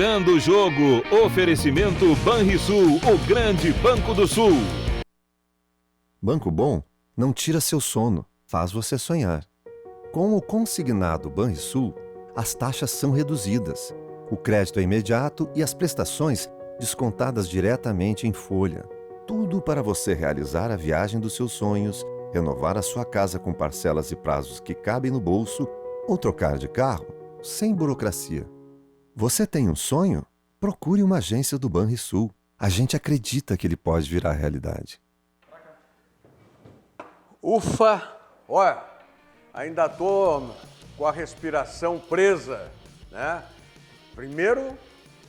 Virando o jogo. Oferecimento Banrisul, o grande Banco do Sul. Banco Bom não tira seu sono, faz você sonhar. Com o consignado Banrisul, as taxas são reduzidas, o crédito é imediato e as prestações descontadas diretamente em folha. Tudo para você realizar a viagem dos seus sonhos, renovar a sua casa com parcelas e prazos que cabem no bolso ou trocar de carro sem burocracia. Você tem um sonho? Procure uma agência do Banrisul. A gente acredita que ele pode virar realidade. Ufa! Olha, ainda tô com a respiração presa, né? Primeiro,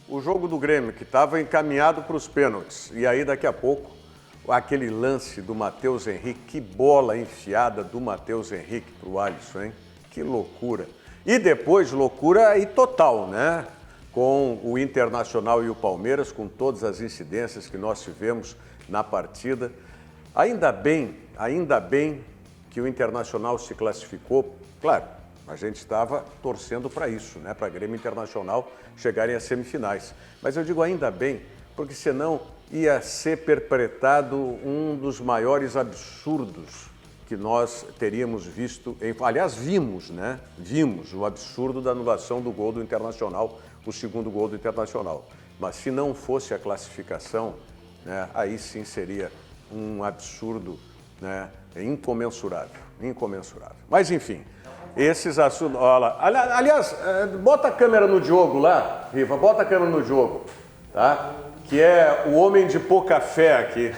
o jogo do Grêmio, que estava encaminhado para os pênaltis. E aí, daqui a pouco, aquele lance do Matheus Henrique, que bola enfiada do Matheus Henrique para o Alisson, hein? Que loucura! E depois, loucura aí total, né? Com o Internacional e o Palmeiras, com todas as incidências que nós tivemos na partida. Ainda bem que o Internacional se classificou. Claro, a gente estava torcendo para isso, né? Para Grêmio Internacional chegarem às semifinais. Mas eu digo ainda bem, porque senão ia ser perpetrado um dos maiores absurdos que nós teríamos visto. Aliás, vimos, né? Vimos o absurdo da anulação do gol do Internacional, o segundo gol do Internacional. Mas se não fosse a classificação, né, aí sim seria um absurdo, né, incomensurável, incomensurável. Mas enfim, esses assuntos... Olha, aliás, bota a câmera no Diogo lá, Riva, bota a câmera no Diogo, tá? Que é o homem de pouca fé aqui.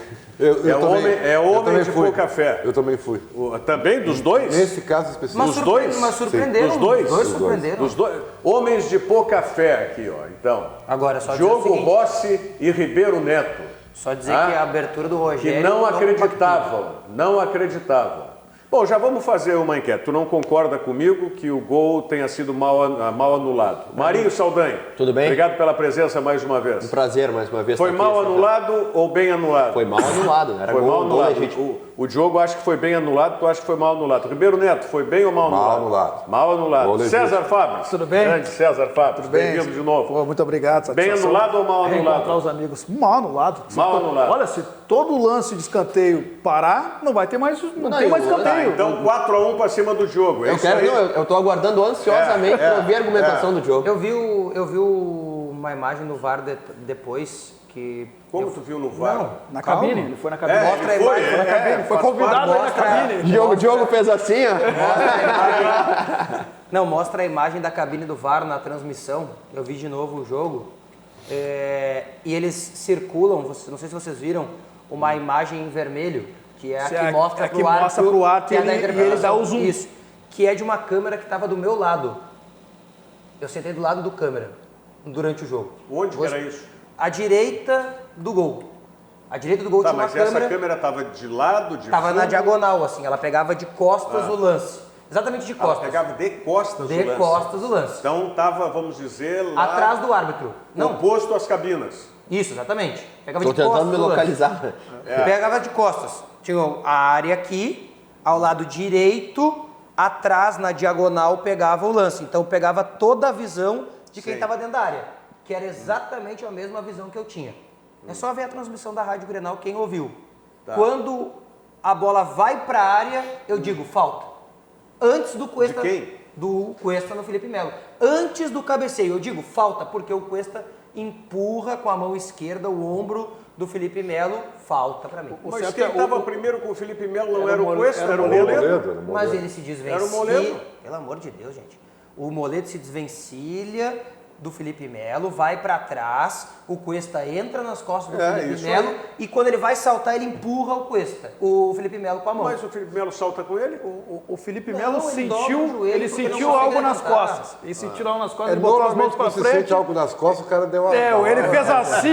É homem de pouca fé. Eu também fui. Também? Dos dois? Nesse caso específico. Dos dois? Mas surpreenderam. Dos dois? Os dois surpreenderam. Dos dois. Homens de pouca fé aqui, ó. Então, agora, só dizer o Diogo seguinte, Rossi e Ribeiro Neto. Só dizer que a abertura do Rogério... Que não acreditavam. Bom, já vamos fazer uma enquete. Tu não concorda comigo que o gol tenha sido mal anulado? Marinho Saldanha. Tudo bem? Obrigado pela presença mais uma vez. Um prazer mais uma vez. Foi mal anulado ou bem anulado? Foi mal anulado, né? Era foi gol, mal anulado. Legítimo. O Diogo acha que foi bem anulado, tu acha que foi mal anulado. Ribeiro Neto, foi bem ou mal anulado? Mal anulado. Mal anulado. César Fábio. Tudo bem? Grande César Fábio. Tudo bem? Bem-vindo de novo. Pô, muito obrigado. Bem anulado ou mal anulado? Reencontrar os amigos. Mal anulado. Mal anulado. Olha, se todo lance de escanteio parar, não vai ter mais, não tem mais escanteio. Então 4-1 para cima do Diogo. Eu tô aguardando ansiosamente para ouvir a argumentação do Diogo. Eu vi uma imagem no VAR depois que... Como tu viu no VAR? Não, na cabine, ele foi na cabine. Mostra a imagem. Foi na cabine, foi convidado aí na cabine. Diogo fez assim, ó. Não, mostra a imagem da cabine do VAR na transmissão. Eu vi de novo o jogo. E eles circulam, não sei se vocês viram, uma imagem em vermelho, que é a que mostra para o árbitro, que é da interpretação. E ele dá o zoom. Isso, que é de uma câmera que estava do meu lado. Eu sentei do lado do câmera durante o jogo. Onde que era isso? À direita do gol. À direita do gol tinha uma câmera... Mas essa câmera estava de lado, de Estava fundo? na diagonal, assim. Ela pegava de costas o lance. Exatamente de costas. Ela pegava de costas o lance? De costas o lance. Então estava, vamos dizer, lá... Atrás do árbitro. Não. Oposto às cabinas. Isso, exatamente. Pegava Tô de costas tentando me localizar. Pegava de costas. Tinha a área aqui, ao lado direito, atrás, na diagonal, pegava o lance. Então pegava toda a visão de quem estava dentro da área. Que era exatamente a mesma visão que eu tinha. É só ver a transmissão da Rádio Grenal, quem ouviu. Tá. Quando a bola vai para a área, eu digo, falta. Antes do Cuesta... De quem? Do Cuesta no Felipe Melo. Antes do cabeceio, eu digo, falta, porque o Cuesta empurra com a mão esquerda o ombro do Felipe Melo, falta para mim. Mas quem estava primeiro com o Felipe Melo não era o Cuesta, era o Moledo? Mas ele se desvencilha. Era o Moledo? Pelo amor de Deus, gente. O Moledo se desvencilha do Felipe Melo, vai para trás, o Cuesta entra nas costas do Felipe Melo e quando ele vai saltar, ele empurra o Cuesta, o Felipe Melo com a mão. Mas o Felipe Melo salta com ele? O Felipe Melo sentiu algo nas costas. Ele sentiu algo nas costas, ele botou as mãos para frente. Se sente algo nas costas, o cara deu uma... Ele fez assim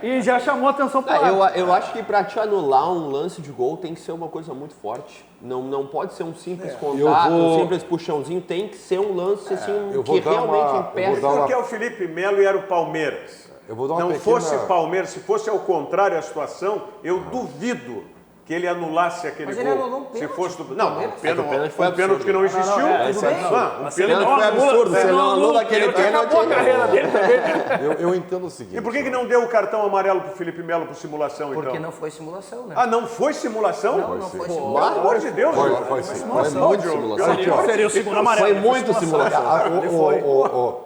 e já chamou a atenção para eu acho que para te anular um lance de gol tem que ser uma coisa muito forte. Não pode ser um simples contato, um simples puxãozinho, tem que ser um lance assim, que realmente impeça. Porque é o Felipe Melo e era o Palmeiras. Não fosse Palmeiras, se fosse ao contrário a situação, eu duvido que ele anulasse aquele Mas gol. ele anulou um Se pênalti. fosse do... Não, o pênalti foi um pênalti que não existiu. Não, é, tudo bem. absurdo. Um pênalti Foi absurdo, se ele não anula aquele pênalti... Acabou a carreira dele também. Eu entendo o seguinte. E por que não deu o cartão amarelo pro Felipe Melo por simulação, Porque então? não foi simulação, né? Ah, não foi simulação? Não foi Pelo simulação. amor de Deus. Foi sim. Foi muito simulação. Diogo. Seria o segundo amarelo. Foi muito simulação.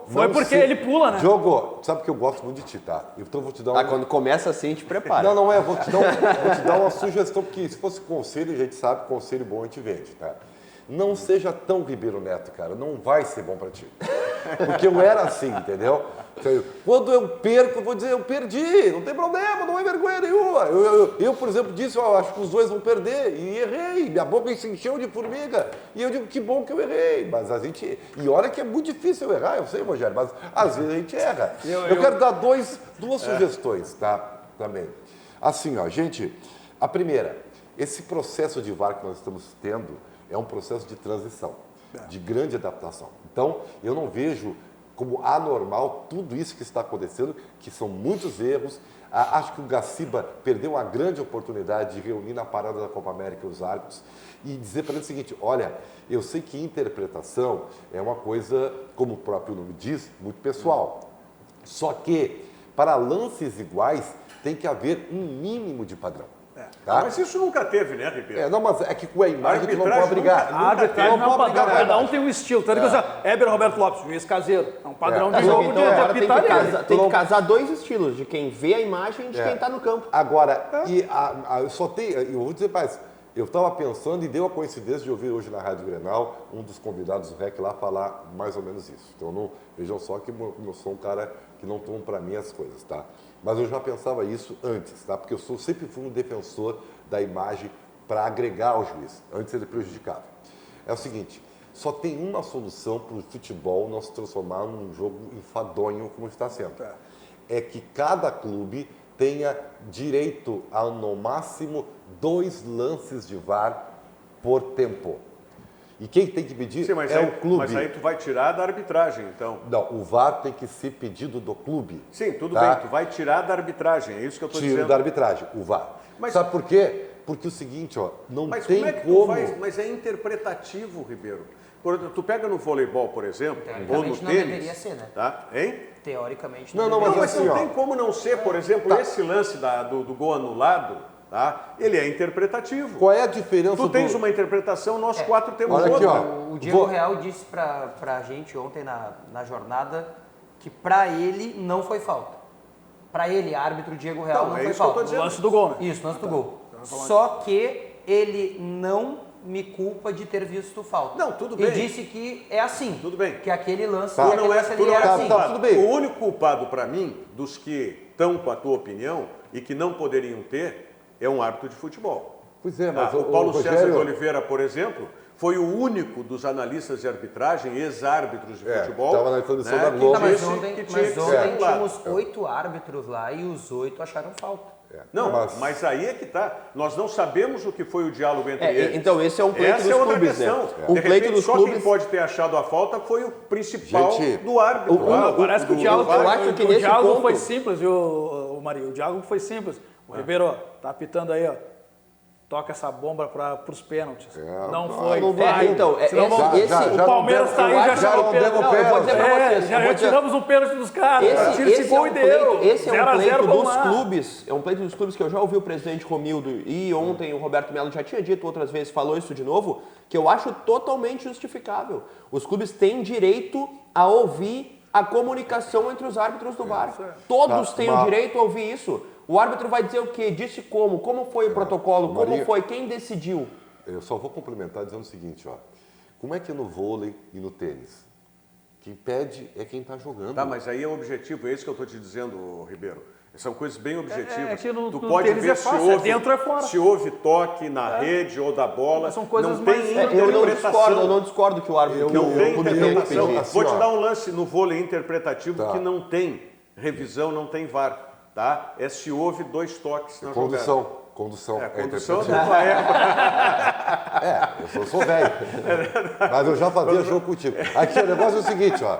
Foi porque ele pula, né? Diogo, sabe que eu gosto muito de ti, tá? Então eu vou te dar Ah, quando começa assim, te prepara. Não, vou te dar uma sugestão, porque se fosse conselho, a gente sabe, conselho bom a gente vende, tá? Não seja tão Ribeiro Neto, cara, não vai ser bom pra ti. Porque eu era assim, entendeu? Quando eu perco, eu vou dizer, eu perdi, não tem problema, não é vergonha nenhuma. Eu, por exemplo, disse, ó, acho que os dois vão perder, e errei, minha boca se encheu de formiga, e eu digo, que bom que eu errei, mas a gente... E olha que é muito difícil eu errar, eu sei, Rogério, mas às vezes a gente erra. Eu quero dar duas sugestões, tá? Também. Assim, ó, gente, a primeira, esse processo de VAR que nós estamos tendo é um processo de transição, de grande adaptação. Então, eu não vejo como anormal tudo isso que está acontecendo, que são muitos erros. Acho que o Gaciba perdeu uma grande oportunidade de reunir na parada da Copa América os árbitros e dizer para ele o seguinte, olha, eu sei que interpretação é uma coisa, como o próprio nome diz, muito pessoal. Só que, para lances iguais, tem que haver um mínimo de padrão. Tá? Mas isso nunca teve, né, Ribeiro? Não, mas é que com a imagem tu não arbitragem pode brigar. nunca- A arbitragem não é um padrão, brigar, cada um tem um estilo. Tanto que Éber Roberto Lopes, juiz caseiro. É um padrão de jogo Então de agora tem que, apitar. tem que casar dois estilos, de quem vê a imagem e de quem está no campo. Agora, eu só tenho, eu vou dizer mais, eu estava pensando e deu a coincidência de ouvir hoje na Rádio Grenal um dos convidados do REC lá falar mais ou menos isso. Então, vejam só que eu sou um cara que não tomo para mim as coisas, tá? Mas eu já pensava isso antes, tá? Porque eu sempre fui um defensor da imagem para agregar ao juiz. Antes ele prejudicava. É o seguinte, só tem uma solução para o futebol não se transformar num jogo enfadonho como está sendo. É que cada clube tenha direito a, no máximo, 2 lances de VAR por tempo. E quem tem que pedir Sim, mas é aí, o clube. Mas aí tu vai tirar da arbitragem, então. Não, o VAR tem que ser pedido do clube. Sim, tudo tá? bem, tu vai tirar da arbitragem, é isso que eu estou Tiro dizendo. da arbitragem, o VAR. Mas- Sabe por quê? Porque é o seguinte, ó, não Mas tem como é que como... tu faz? Mas é interpretativo, Ribeiro. Tu pega no voleibol, por exemplo, ou no Teoricamente não tênis. deveria ser, né? Tá? Hein? Teoricamente Não, deveria Não, mas assim, não ó. tem como não ser, por exemplo, esse lance do gol anulado, tá? Ele é interpretativo. Qual é a diferença Tu tens do... uma interpretação, nós 4 temos Olha aqui, outra. ó. O Diego Vou- Real disse pra gente ontem na jornada que pra ele não foi falta. Pra ele, árbitro Diego Real, Então, não é foi isso que eu tô falta. dizendo. O lance do gol, né? Isso, lance do gol. Só que ele não me culpa de ter visto falta. Não, tudo E bem. disse que é assim. Tudo bem. Que aquele lance, Tu aquele não é, lance tu ali não é era assim. culpado. tudo bem. O único culpado para mim, dos que estão com a tua opinião e que não poderiam ter, é um árbitro de futebol. Pois é, mas O Paulo Rogério... César de Oliveira, por exemplo, foi o único dos analistas de arbitragem, ex-árbitros de futebol. estava na transmissão da que Globo. Tá, mas disse ontem, que tinha mas que ontem ser anulado. tínhamos 8 árbitros lá e os 8 acharam falta. Não, mas aí é que tá. Nós não sabemos o que foi o diálogo entre eles. Então esse é um pleito Essa dos é outra clubes, questão. né? De Um pleito repente, dos só clubes... quem pode ter achado a falta foi o principal Gente, do árbitro. Parece que o diálogo, eu acho que o nesse diálogo ponto- foi simples, viu, Maria? O diálogo foi simples. O Ribeiro, tá apitando aí, ó. Toca essa bomba para os pênaltis. Não foi. não vai. então, Senão vamos- esse- o Palmeiras tá aí, já já tirou não o pênalti. demos Não, pênalti. eu vou dizer pra vocês, eu vou já dizer- tiramos o pênalti dos caras. Tira esse gol e deu. Esse é 0 um a 0, pleito vamos dos lá. clubes, é um pleito dos clubes que eu já ouvi o presidente Romildo e ontem o Roberto Melo já tinha dito outras vezes, falou isso de novo, que eu acho totalmente justificável. Os clubes têm direito a ouvir a comunicação entre os árbitros do VAR. Todos têm o direito a ouvir isso. O árbitro vai dizer o quê? Disse como foi o protocolo, como Maria- foi, quem decidiu. Eu só vou complementar dizendo o seguinte, ó. Como é que no vôlei e no tênis? Quem pede é quem está jogando. Tá, mas aí é o objetivo, é isso que eu estou te dizendo, Ribeiro. São coisas bem objetivas. É que no tu tênis pode ver é fácil, se é houve, dentro ou é fora. se houve toque na rede ou da bola. São coisas não mais- tem Eu não discordo que o árbitro Não tem clube tenha que interpretação. pedir. Assim, Vou te ó. dar um lance no vôlei interpretativo Tá. que não tem revisão, não tem VAR. Tá? É se houve 2 toques na jogada. Condução. É, condução interpretativo. da tua época. Eu sou velho. Mas eu já fazia jogo contigo. Aqui, o negócio é o seguinte, ó.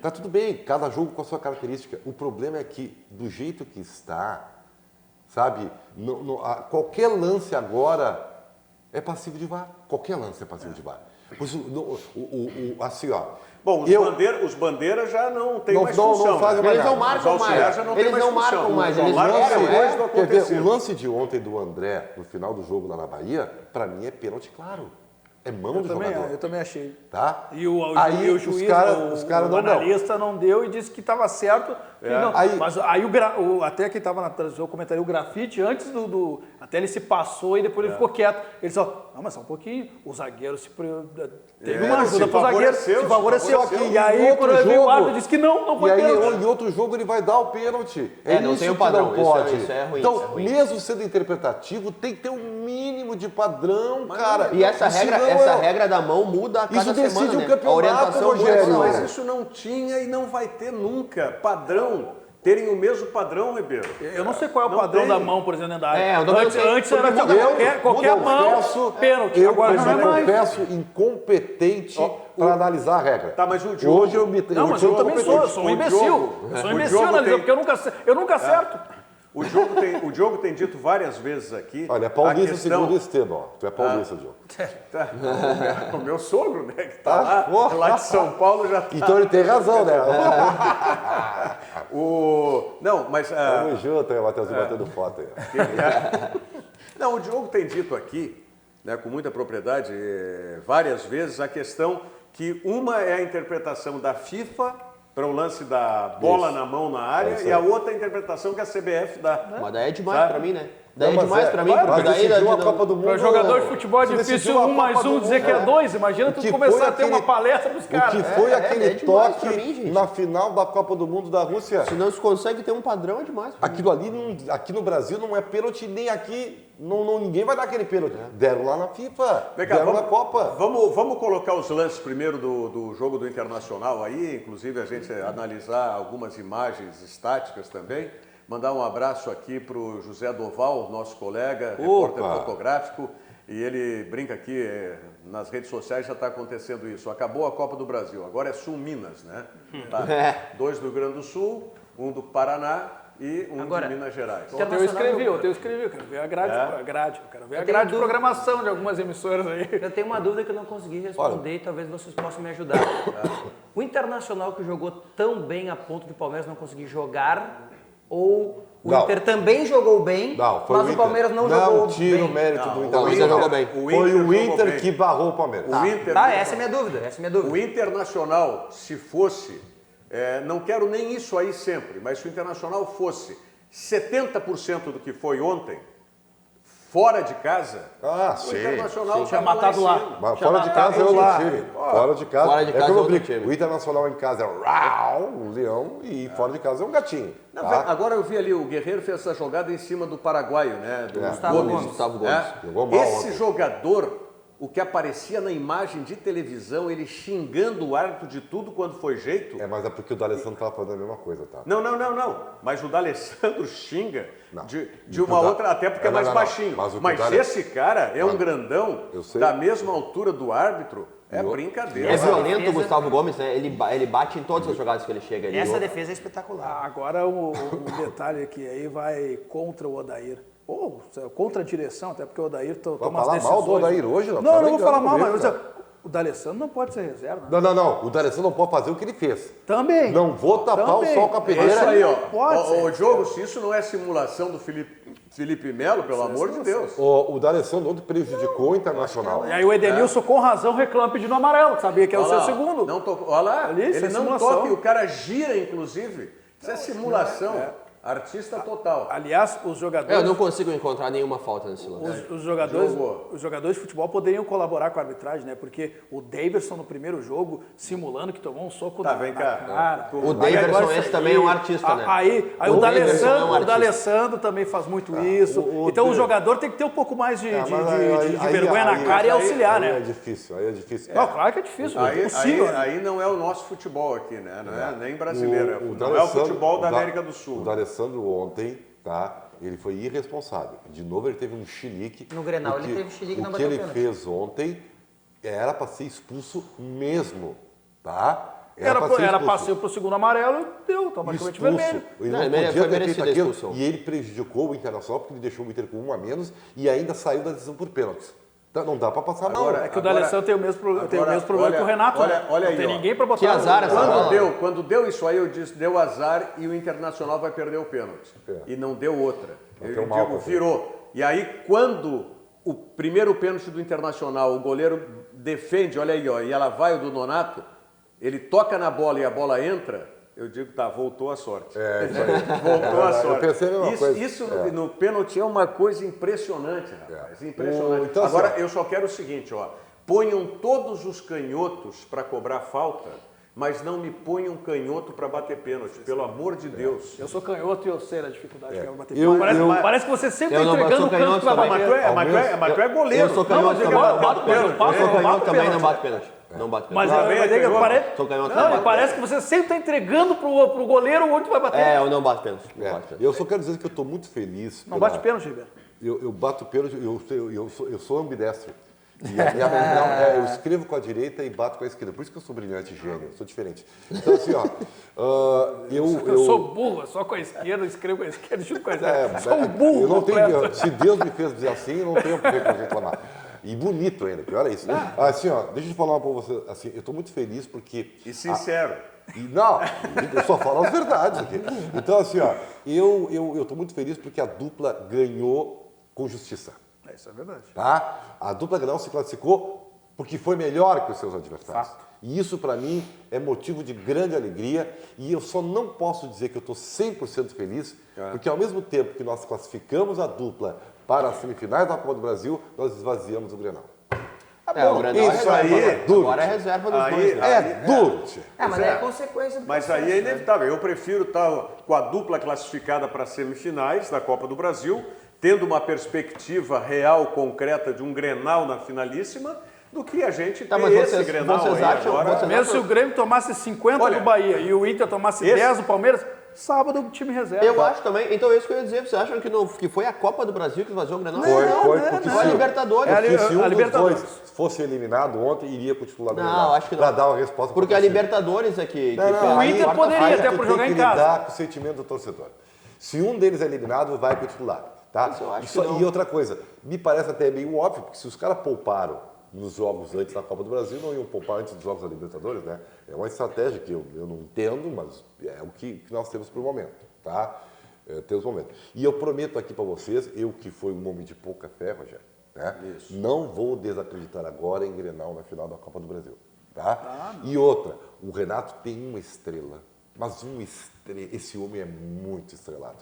Tá tudo bem, cada jogo com a sua característica. O problema é que, do jeito que está, sabe? Qualquer lance agora é passivo de VAR. Qualquer lance é passivo de VAR. Assim, ó. Bom, os bandeiras já não tem mais não função. fazem né? mais Eles não nada. marcam Os auxiliares mais. já não tem Eles mais não função. marcam mais. Só Eles marcam marcam depois do Quer ver, acontecido. o lance de ontem do André, no final do jogo lá na Bahia, pra mim é pênalti claro. É mão do jogador. Eu também achei. Tá? E o Aí juiz, os caras o não dão. analista não deu e disse que estava certo. E não. Mas aí até quem estava na transmissão, eu comentaria o grafite, antes até ele se passou e depois ele ficou quieto. Ele disse, não, mas só um pouquinho, o zagueiro teve uma ajuda pro zagueiro, se favoreceu. E aí, quando ele viu o árbitro, disse que não foi pênalti. Em outro jogo ele vai dar o pênalti. Não isso tem o que padrão, não pode. isso é ruim, Então, isso é ruim. mesmo sendo interpretativo, tem que ter um mínimo de padrão, cara. E essa regra da mão muda a cada Isso decide semana, o né? campeonato, A orientação Rogério. muda. Mas isso não tinha e não vai ter nunca. Padrão. Terem o mesmo padrão, Ribeiro. Eu não sei qual é o Não padrão tem. da mão, por exemplo, dentro da área. eu também não sei. Antes era Porque qualquer mão, pênalti. Agora Mas não é eu mais. confesso incompetente para analisar a regra. Tá, mas o jogo... Hoje eu me Não, mas eu também sou um O imbecil. jogo- Eu sou o um imbecil jogo analisando, tem- porque eu nunca acerto. O Diogo tem dito várias vezes aqui... Olha, é paulista a questão- segundo Esteban, ó. Tu é paulista, Diogo. Tá, o meu sogro, né, que tá lá de São Paulo, já tá... Então ele tem razão, né? Não, mas... Tamo junto, aí, Matheusinho batendo foto aí. Não, o Diogo tem dito aqui, né, com muita propriedade, várias vezes, a questão que uma é a interpretação da FIFA para o lance da bola Isso. na mão na área isso e a aí. outra interpretação que a CBF dá. Mas daí é demais Sabe? pra mim, né? Daí Não, é mas demais pra mim, mas porque daí... decidiu a Copa do Mundo. Para jogador de futebol é Se difícil decidiu a 1 mais Copa 1 do dizer que é Mundo, 2. Imagina tu que começar foi a ter uma aquele- palestra pros O caras. que foi aquele é demais toque pra mim, gente. na final da Copa do Mundo da Rússia? Se não se consegue ter um padrão, é demais pra mim. Aquilo ali, aqui no Brasil, não é pênalti, nem aqui. Ninguém vai dar aquele pênalti. Deram lá na FIFA, Vem cá, deram na Copa. Vamos colocar os lances primeiro do jogo do Internacional aí, inclusive a gente analisar algumas imagens estáticas também. Mandar um abraço aqui para o José Doval, nosso colega, repórter fotográfico, e ele brinca aqui, nas redes sociais já está acontecendo isso. Acabou a Copa do Brasil, agora é Sul-Minas, né? Tá. 2 do Rio Grande do Sul, 1 do Paraná e 1 Agora, de Minas Gerais. Eu escrevi, eu quero ver a grade, eu quero ver a grade de programação de algumas emissoras aí. Eu tenho uma dúvida que eu não consegui responder e talvez vocês possam me ajudar. O Internacional que jogou tão bem a ponto de o Palmeiras não conseguir jogar, ou o Não. Inter também jogou bem, Não, foi mas o Palmeiras não jogou Não tira o bem? mérito do o Internacional. Inter jogou bem. Foi o jogou Inter bem. que barrou o Palmeiras. O Inter- Tá, essa é a minha dúvida, O Internacional, se fosse, não quero nem isso aí sempre, mas se o Internacional fosse 70% do que foi ontem, fora de casa, Ah, o sim. Internacional Tinha tava matado em lá. cima. Mas Tinha fora de matado casa é outro lá. time. Fora de casa, Fora de casa como é eu outro brinco. time. O Internacional em casa é um leão e fora de casa é um gatinho. Não, tá? agora eu vi ali, o Guerreiro fez essa jogada em cima do paraguaio, né? Do Gustavo Gomes. Gustavo Gomes. Jogou mal Esse ontem. jogador, o que aparecia na imagem de televisão, ele xingando o árbitro de tudo quando foi jeito. É, mas é porque o D'Alessandro estava fazendo a mesma coisa, tá? Não. Mas o D'Alessandro xinga Não. de uma outra, até porque é mais Não. baixinho. Mas o que Mas o D'Alessandro- esse cara é um grandão, Eu sei. da mesma altura do árbitro, é brincadeira. É violento defesa- o Gustavo Gomes, né? Ele bate em todas as jogadas que ele chega ali. Essa defesa é espetacular. Agora o detalhe é que aí vai contra o Odair. Ou contra a direção, até porque o Odair toma as falar decisões. mal do Odair hoje, não? Não, Tá não vou falar brincando mal, comigo, mas cara. o D'Alessandro não pode ser reserva. Né? Não. O D'Alessandro não pode fazer o que ele fez. Também. Não vou tapar Também. o sol com a É peneira. isso aí, ó. Pode ser. O jogo, se isso não é simulação do Felipe Melo, pelo amor de Deus. O D'Alessandro ontem prejudicou o Internacional. E aí o Edenilson, com razão, reclama pedindo amarelo, que sabia que é o Olha seu lá, segundo. Não tocou. Olha lá, Ali, isso ele é não simulação. toca e o cara gira, inclusive. Isso é simulação. Artista total. Aliás, os jogadores... Eu não consigo encontrar nenhuma falta nesse lance. Os Jogou. jogadores de futebol poderiam colaborar com a arbitragem, né? Porque o Daverson no primeiro jogo, simulando que tomou um soco Tá, na vem na cá. cara. O Aí Daverson, agora isso esse também é um artista, né? Aí O o Daverson é um D'Alessandro, artista. D'Alessandro também faz muito isso. Então o jogador tem que ter um pouco mais de vergonha na cara e auxiliar, Aí é né? difícil, aí é difícil. Não, claro que é difícil, é impossível. né? Aí não é o nosso futebol aqui, né? Não é nem brasileiro. Não é o D'Alessandro- futebol da o Da- América do Sul. O D'Alessandro ontem, tá? Ele foi irresponsável. De novo ele teve um chilique. No Grenal O que- ele teve chilique e não O que bateu ele pênalti. fez ontem era para ser expulso mesmo, tá? Era passeio pro segundo amarelo e deu, automaticamente vermelho. Ele Não, não foi podia ter feito merecida a aquilo. expulsão. E ele prejudicou o Internacional porque ele deixou o Inter com 1 a menos e ainda saiu da decisão por pênaltis. Então, não dá para passar mal. É que o D'Alessandro tem o mesmo problema que o Renato, olha, né? olha Não aí, tem ó. ninguém pra botar Que azar essa bola. Quando deu isso aí, eu disse, deu azar e o Internacional vai perder o pênalti. E não deu outra. Eu deu mal digo, pra virou. E aí, quando o primeiro pênalti do Internacional, o goleiro defende, olha aí, ó, e ela vai o do Nonato, ele toca na bola e a bola entra, eu digo, tá, voltou a sorte. Isso aí. Voltou a sorte. Eu pensei a mesma coisa. Isso no pênalti é uma coisa impressionante, rapaz. Impressionante. Então, assim, Agora, ó. eu só quero o seguinte, ó. Ponham todos os canhotos para cobrar falta, mas não me ponham canhoto para bater pênalti, pelo amor de Deus. Eu sou canhoto e eu sei a dificuldade que é bater Eu- pênalti. Parece que você sempre Eu está não- eu entregando sou o canto canhoto que vai também. bater. Tu é goleiro. Eu sou canhoto mas eu também, não bato bato pênalti. pênalti. Eu sou canhoto Bato também, não pênalti. bato pênalti. Não bato Mas pênalti. parece, Sou canhoto não, também. mas parece que você sempre está entregando pro goleiro onde tu vai bater. É, eu não bato pênalti. Não bato pênalti. Eu só quero dizer que eu estou muito feliz. Não bate pênalti, Ribeiro. Eu bato pênalti, eu sou ambidestro. E eu escrevo com a direita e bato com a esquerda. Por isso que eu sou brilhante gênio, eu sou diferente. Então, assim, ó. Eu sou burro, só com a esquerda, escrevo com a esquerda, junto com a esquerda. Sou um burro Eu não completo. tenho, se Deus me fez dizer assim, eu não tenho por que reclamar. E bonito ainda, pior é isso. Assim, ó, deixa eu falar uma pra você. Assim, eu estou muito feliz porque. E sincero. Não, eu só falo as verdades aqui. Então, assim, ó, eu estou muito feliz porque a dupla ganhou com justiça. Isso é verdade. Tá? A dupla Grenal se classificou porque foi melhor que os seus adversários. E isso, para mim, é motivo de grande alegria. E eu só não posso dizer que eu estou 100% feliz, porque ao mesmo tempo que nós classificamos a dupla para as semifinais da Copa do Brasil, nós esvaziamos o Grenal. O Grenal isso é aí, reserva. duro. Agora é reserva dos Aí- dois, né? É duro, tio. Mas é consequência do Mas aí é inevitável. Eu prefiro estar com a dupla classificada para as semifinais da Copa do Brasil, tendo uma perspectiva real, concreta de um Grenal na finalíssima, do que a gente ter mas esse vocês Grenal aí acham- agora. vocês- Mesmo se o Grêmio tomasse 50 Olha, do Bahia e o Inter tomasse 10 do Palmeiras, sábado o time reserva. Eu acho também, então é isso que eu ia dizer. Vocês acham que foi a Copa do Brasil que esvaziou o Grenal? Foi porque Foi a Libertadores. Porque se um a dos Libertadores. dois fosse eliminado ontem, iria com o titular do Não, Grenal. acho que não. Para dar uma resposta Porque pra a torcida. Libertadores é que Não, pela o Inter quarta-feira- poderia até tu por tem jogar que em casa. lidar com o sentimento do torcedor. Se um deles é eliminado, vai com o titular. Tá? Mas eu acho Isso- que não. e outra coisa, me parece até meio óbvio, porque se os caras pouparam nos jogos antes da Copa do Brasil, não iam poupar antes dos jogos da Libertadores, né? É uma estratégia que eu não entendo, mas é o que nós temos por momento, tá? Temos momento. E eu prometo aqui para vocês, eu que fui um homem de pouca fé, Rogério, né? Não vou desacreditar agora em Grenal na final da Copa do Brasil, tá? E outra, o Renato tem uma estrela, mas esse homem é muito estrelado.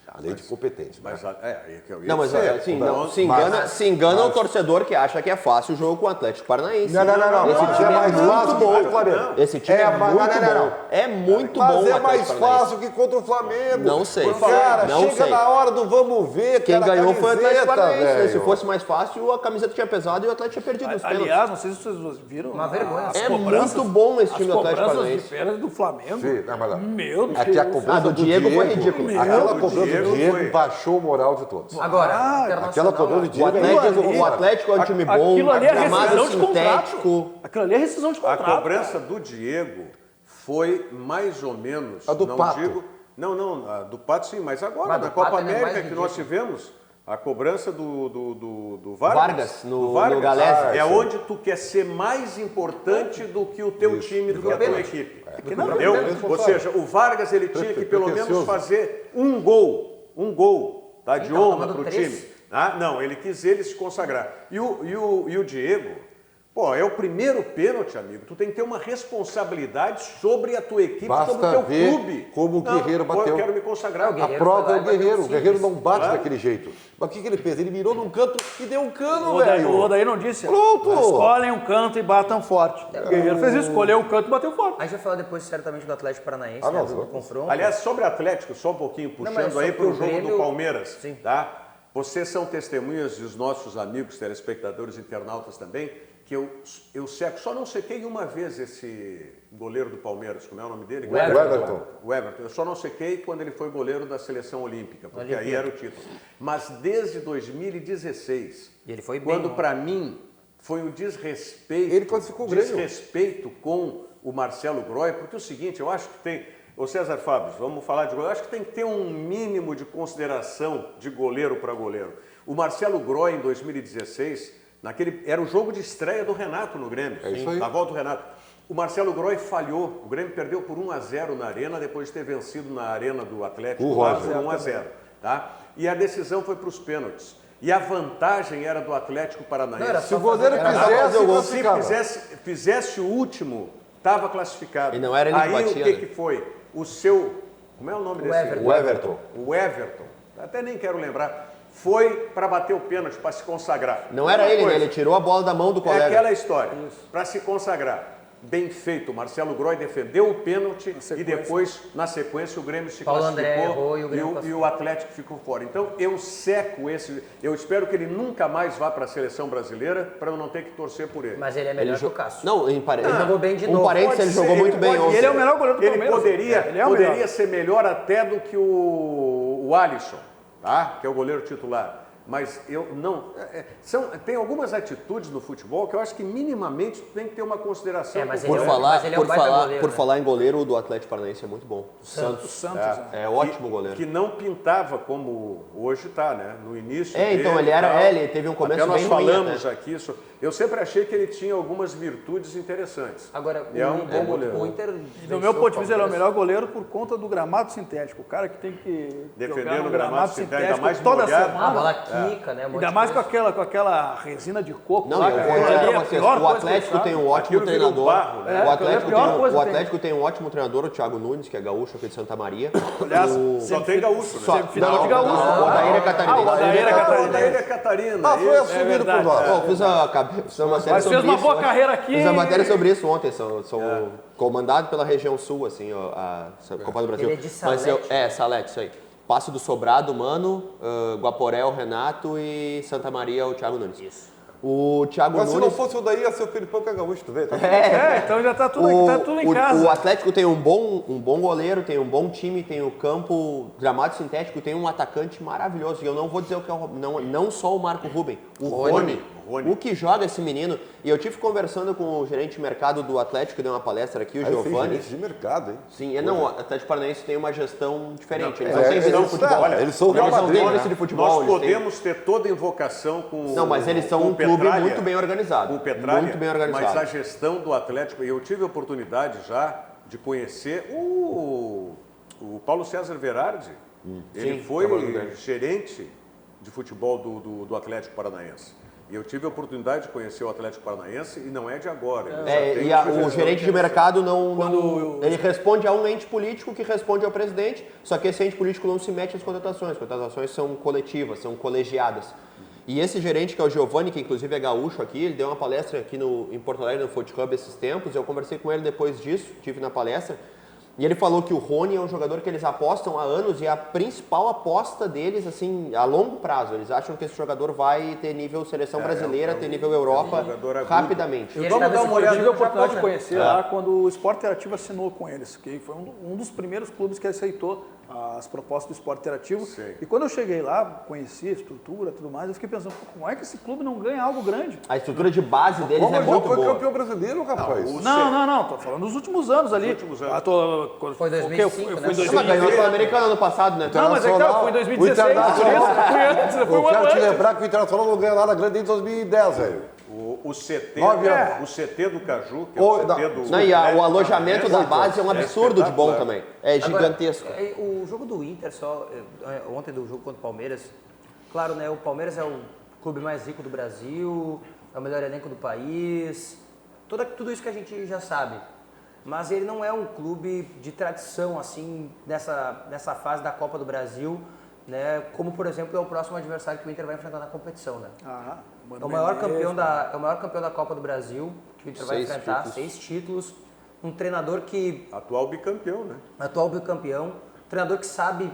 Além de competente, né? Mas, é que eu ia Não, mas dizer. assim, Não, não, se engana o torcedor que acha que é fácil o jogo com o Atlético Paranaense. Não. Esse Mas time é mais muito fácil bom. que o Flamengo. Esse time é muito bom. É muito bom Mas o é Atlético mais Paranaense. fácil que contra o Flamengo. Não sei. Cara, Não chega sei. na hora do vamos ver, Quem cara, ganhou foi o Atlético camiseta, Paranaense. né? velho. Se fosse mais fácil, a camiseta tinha pesado e o Atlético tinha perdido os pênaltis. Aliás, não sei se vocês viram. Uma vergonha. as É cobranças- muito bom esse time as do Atlético cobranças de Paranaense. férias do Flamengo. Sim, não, mas não. Meu Deus. Aqui a cobrança do Diego foi ridículo. Aquela do cobrança Diego do Diego foi- baixou o moral de todos. Agora, Aquela cobrança do O Diego Atlético é um time bom, Aquilo ali é gramado rescisão de contrato. sintético. Aquilo ali é rescisão de A contrato. cobrança do Diego foi mais ou menos. A do não Pato. digo. Não, a do Pato sim, mas agora, Mas na do Copa Pato ele é América mais que nós tivemos, a cobrança do Vargas. Vargas, no Vargas. Galese. É onde tu quer ser mais importante do que o teu time, do que a tua equipe. Entendeu? Ou seja, o Vargas ele tinha que pelo menos Pretencioso. fazer um gol, tá? De Então, honra tomando para o 3. time. Ah, não, ele quis ele se consagrar. E o Diego, pô, é o primeiro pênalti, amigo. Tu tem que ter uma responsabilidade sobre a tua equipe, Basta sobre o teu ver clube. como o Guerreiro pô, bateu. Eu quero me consagrar. A Guerreiro prova foi lá é e o bateu Guerreiro. O simples. Guerreiro não bate Claro. daquele jeito. Mas o que ele fez? Ele mirou num canto e deu um cano, O Odair velho. não disse? Pronto. Escolhem um canto e batam forte. O Guerreiro fez isso, escolheu um canto e bateu forte. A gente vai falar depois certamente do Atlético Paranaense, Ah, né, não, do vamos. confronto. Aliás, sobre Atlético, só um pouquinho, mas puxando aí sobre para o o jogo Grêmio- do Palmeiras. Sim. Tá? Vocês são testemunhas e os nossos amigos, telespectadores, internautas também, que eu seco, só não sequei uma vez esse goleiro do Palmeiras, como é o nome dele? O Everton. O Everton. Eu só não sequei quando ele foi goleiro da seleção olímpica, porque aí era o título. Mas desde 2016, E ele foi bem, quando né? para mim foi um desrespeito, Ele classificou o Grêmio. desrespeito com o Marcelo Groy, porque é o seguinte, eu acho que tem... Ô César Fábio, vamos falar de goleiro. Eu acho que tem que ter um mínimo de consideração de goleiro para goleiro. O Marcelo Groy, em 2016, era o jogo de estreia do Renato no Grêmio. É isso aí. Na volta do Renato. O Marcelo Groy falhou. O Grêmio perdeu por 1-0 na Arena, depois de ter vencido na Arena do Atlético lá por 1-0. Tá? E a decisão foi para os pênaltis. E a vantagem era do Atlético Paranaense. Se o goleiro fizesse o último, estava classificado. E não era ele que Aí batia, o que, né? que foi? O seu... Como é o nome desse? Everton. O Everton. O Everton. Até nem quero lembrar. Foi para bater o pênalti, para se consagrar. Não era ele, né? Ele tirou a bola da mão do É colega. aquela história. Para se consagrar. Bem feito. O Marcelo Groy defendeu o pênalti e depois, na sequência, o Grêmio se Paulo classificou André errou e o Grêmio e o Atlético ficou fora. Então, eu seco esse... Eu espero que ele nunca mais vá para a seleção brasileira para eu não ter que torcer por ele. Mas ele é melhor que o Cássio. Não, Ele jogou bem de um novo. parênteses, ele Pode ser, jogou muito bem pode- ontem. Ele é o melhor goleiro do Ele Palmeiras. Ele é o poderia melhor. ser melhor até do que o Alisson, tá? Que é o goleiro titular. Mas eu não... tem algumas atitudes no futebol que eu acho que minimamente tem que ter uma consideração. Mas com o ele Por mas ele é um baita goleiro, por né? falar em goleiro, o do Atlético Paranaense é muito bom. O O Santos. Santos. É ótimo goleiro. Que não pintava como hoje está, né? No início Então, dele ele e era... tal. ele teve um começo Até nós bem ruim, falamos né? aqui isso. Eu sempre achei que ele tinha algumas virtudes interessantes. Agora, E é um bom goleiro. o Inter Do meu ponto de vista, ele é o melhor goleiro por conta do gramado sintético. O cara que tem que Defender jogar no gramado sintético, ainda mais toda molhado. A semana. bola quica, né? Um monte Ainda de mais com coisa. aquela resina de coco Não, lá. eu cara. vou dizer Ali é pra a vocês, pior o coisa Atlético que tem sabe. um ótimo Aquilo virou treinador. barro, né? O Atlético, é a pior coisa o que tem. Atlético tem um ótimo treinador, o Thiago Nunes, que é gaúcho aqui de Santa Maria. Aliás, Só tem gaúcho, né? sempre final de gaúcho. O Odair é catarinense. o Odair é catarinense. Daí ele é Catarina. Ah, foi isso. assumido por verdade. nós. Pô, fiz uma matéria Mas sobre fez uma isso boa ontem. carreira aqui. Fiz uma matéria sobre isso ontem. Sou comandado pela região sul, assim, a Copa do Brasil. Ele é de Mas Salete. Salete, isso aí. Passo do Sobrado, Mano, Guaporé, o Renato e Santa Maria, o Thiago Nunes. Isso. O Thiago Mas se não Nunes... fosse o daí, ia ser o Felipão que é gaúcho, tu vê? Tá? Então já tá tudo, tá tudo em casa. O Atlético tem um bom goleiro, tem um bom time, tem o campo gramado sintético, tem um atacante maravilhoso. E eu não vou dizer o que é não só o Marco Ruben, o Rony. O que joga esse menino. E eu tive conversando com o gerente de mercado do Atlético, que deu uma palestra aqui, o Aí fez Giovanni. gerente de mercado, hein? Sim, o Atlético Paranaense tem uma gestão diferente. Eles Não, não têm visão de futebol. olha, eles são o Real Eles não Madrid, têm né? visão de futebol. Nós eles têm- podemos ter toda a invocação com Não, mas eles são com um o clube Petralha, muito bem organizado. com o Petralha, Muito bem organizado. Mas a gestão do Atlético, e eu tive a oportunidade já de conhecer o Paulo César Verardi. Ele Sim, foi trabalhou bem. gerente de futebol do Atlético Paranaense. E eu tive a oportunidade de conhecer o Atlético Paranaense e não é de agora. Ele já tem uma O gestão gerente de interessante. mercado ele responde a um ente político que responde ao presidente, só que esse ente político não se mete nas contratações. As contratações são coletivas, são colegiadas. E esse gerente, que é o Giovanni, que inclusive é gaúcho aqui, ele deu uma palestra aqui em Porto Alegre, no Foot Hub, esses tempos. Eu conversei com ele depois disso, estive na palestra. E ele falou que o Rony é um jogador que eles apostam há anos e a principal aposta deles, assim, a longo prazo. Eles acham que esse jogador vai ter nível seleção brasileira, ter nível Europa jogador agudo. rapidamente. E ele Vamos tava dar esse uma olhada. Eu tive a no oportunidade de Japão, né? conhecer lá quando o Sport Interativo assinou com eles, que foi um dos primeiros clubes que aceitou as propostas do Sport Interativo. Sim. E quando eu cheguei lá, conheci a estrutura e tudo mais, eu fiquei pensando, como é que esse clube não ganha algo grande? A estrutura de base deles Como é muito foi boa. campeão brasileiro, rapaz? Não, tô falando dos últimos anos ali. últimos anos. Foi 2005, né? Foi Mas ganhou o 2006. Sul-Americano ano passado, né? Não, mas é que tá, foi em 2016, por isso, foi antes, foi Eu um ano quero te antes. lembrar que o Internacional não ganhou nada grande desde 2010, velho. O CT, 9 anos. o CT do Caju, que é Ô, o CT não. do... Não, e o alojamento da base é um absurdo de bom espetacular. também. É gigantesco. Agora, o jogo do Inter, ontem do jogo contra o Palmeiras, claro, né? O Palmeiras é o clube mais rico do Brasil, é o melhor elenco do país, tudo isso que a gente já sabe. Mas ele não é um clube de tradição, assim, nessa fase da Copa do Brasil, né? Como, por exemplo, é o próximo adversário que o Inter vai enfrentar na competição, né? É o maior campeão da Copa do Brasil que o Inter vai 6 enfrentar, títulos. 6 títulos. Um treinador que Atual bicampeão, né? atual bicampeão, treinador que sabe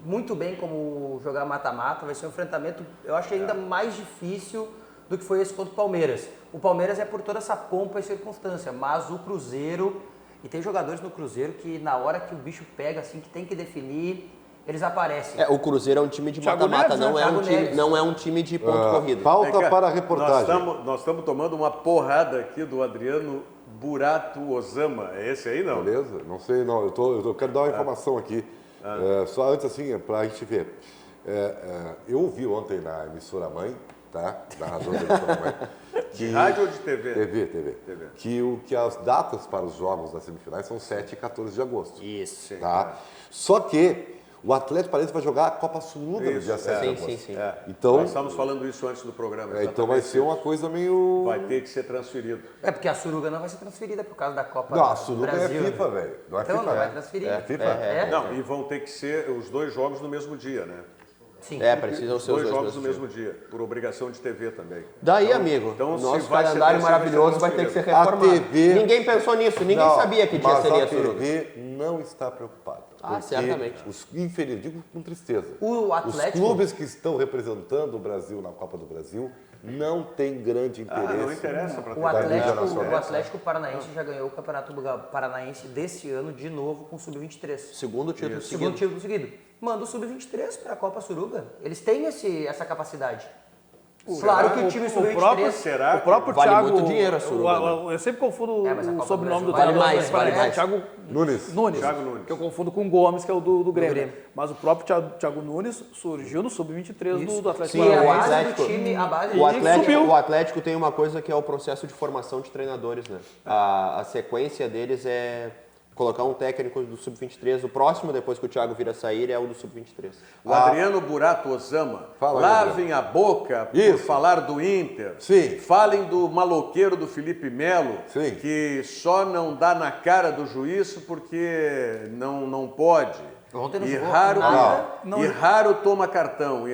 muito bem como jogar mata-mata, vai ser um enfrentamento, eu acho ainda mais difícil do que foi esse contra o Palmeiras. O Palmeiras é por toda essa pompa e circunstância, mas o Cruzeiro, e tem jogadores no Cruzeiro que na hora que o bicho pega, assim, que tem que definir, eles aparecem. O Cruzeiro é um time de Thiago mata-mata, Neves, né? não é um time de ponto corrido. Falta para a Nós reportagem. estamos tomando uma porrada aqui do Adriano Burato Osama. É esse aí, não? Beleza? Não sei, não. Eu quero dar uma informação aqui. Só antes, assim, para a gente ver. Eu ouvi ontem na emissora mãe, tá? Narrador da emissora mãe. De rádio ou de TV? TV. Que as datas para os jogos das semifinais são 7 e 14 de agosto. Isso. Tá? Só que o Atlético Paranaense vai jogar a Copa Suruga no dia 7 de agosto. Sim. Então, Nós estamos falando isso antes do programa. então vai ser uma coisa meio... Vai ter que ser transferido. Porque a Suruga não vai ser transferida por causa da Copa Não, a do Suruga Brasil. é FIFA, velho. Não é Então FIFA. não vai transferir. É FIFA. Não, e vão ter que ser os 2 jogos no mesmo dia, né? Sim. Precisam ser os 2 dois jogos no mesmos mesmo dia, por obrigação de TV também. Daí, amigo, então, se nosso vai ser calendário transferido, maravilhoso vai vai ser ter que ser transferido. reformado. A TV Ninguém pensou nisso, ninguém Não, sabia que dia mas seria a a Suruga. TV não está preocupada. Porque Certamente. Infeliz, digo com tristeza. O Atlético- Os clubes que estão representando o Brasil na Copa do Brasil não têm grande interesse. não interessa para O TV. Atlético Paranaense já ganhou o Campeonato Paranaense desse ano de novo com o Sub-23. Segundo título Segundo seguido. título seguido. Manda o Sub-23 para a Copa Suruga. Eles têm essa capacidade. Claro que o time próprio, Sub-23... o próprio Vale Thiago... muito dinheiro a Suruga, eu sempre confundo mas a Copa o sobrenome do do Brasil treinador. vale mais. Thiago Nunes. Thiago Nunes. Que eu confundo com o Gomes, que é o do Grêmio. Grêmio. Mas o próprio Thiago Nunes surgiu no Sub-23 do Atlético Sim, E a o base Atlético- do time, a base O Atlético tem uma coisa que é o processo de formação de treinadores, né? A sequência deles é colocar um técnico do Sub-23. O próximo, depois que o Thiago vir a sair, é o do Sub-23. O Adriano Burato Osama, Fala aí, lavem a boca por Isso. falar do Inter. Sim. Falem do maloqueiro do Felipe Melo, Sim. que só não dá na cara do juiz porque não pode. Ontem não E jogou raro, nada. e raro toma cartão,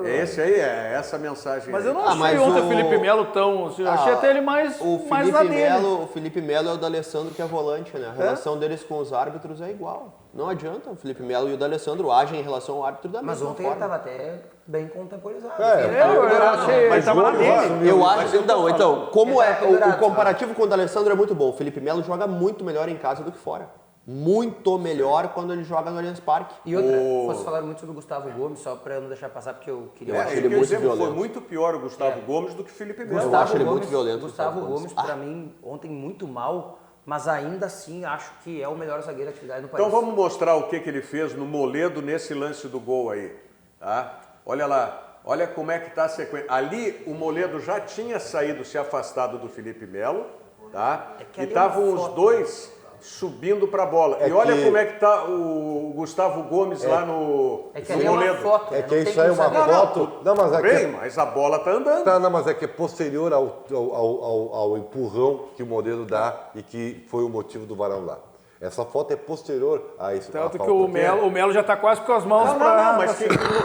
Esse aí é essa mensagem. Mas aí. eu não Ah, mas achei ontem o o- Felipe Melo tão... Eu achei até ele mais na dele. O Felipe Melo é o D'Alessandro que é volante, né? A relação deles com os árbitros é igual. Não adianta. O Felipe Melo e o D'Alessandro agem em relação ao árbitro da Mas mesma ontem ele forma. estava até bem contemporizado. Eu achei... Ele tava na dele. Eu acho, então, como é o Dourado, comparativo com o D'Alessandro é muito bom. O Felipe Melo joga muito melhor em casa do que fora. Muito melhor quando ele joga no Allianz Parque. E outra, vocês falaram muito sobre o Gustavo Gomes, só para eu não deixar passar, porque eu queria... Eu acho Ele ele muito foi violento. muito pior o Gustavo Gomes do que o Felipe Melo. Eu acho ele muito violento, Gustavo Gustavo Gomes. Gomes, para mim, ontem muito mal, mas ainda assim acho que é o melhor zagueiro de atividade no país. Então vamos mostrar o que ele fez no Moledo nesse lance do gol aí. Tá? Olha lá, olha como é que está a sequência. Ali o Moledo já tinha saído, se afastado do Felipe Melo, tá? É que E ali é estavam uma os foto, dois subindo para a bola. E olha como é que está o Gustavo Gomes lá no, É que no ali é uma Moledo. foto, É né? que Não tem isso aí é como uma saber. foto... Não, mas é Bem, que... mas a bola tá andando. Tá, não, mas é que é posterior ao empurrão que o Moledo dá e que foi o motivo do Varão lá. Essa foto é posterior a isso. Tanto que o Melo já tá quase com as mãos Não, mas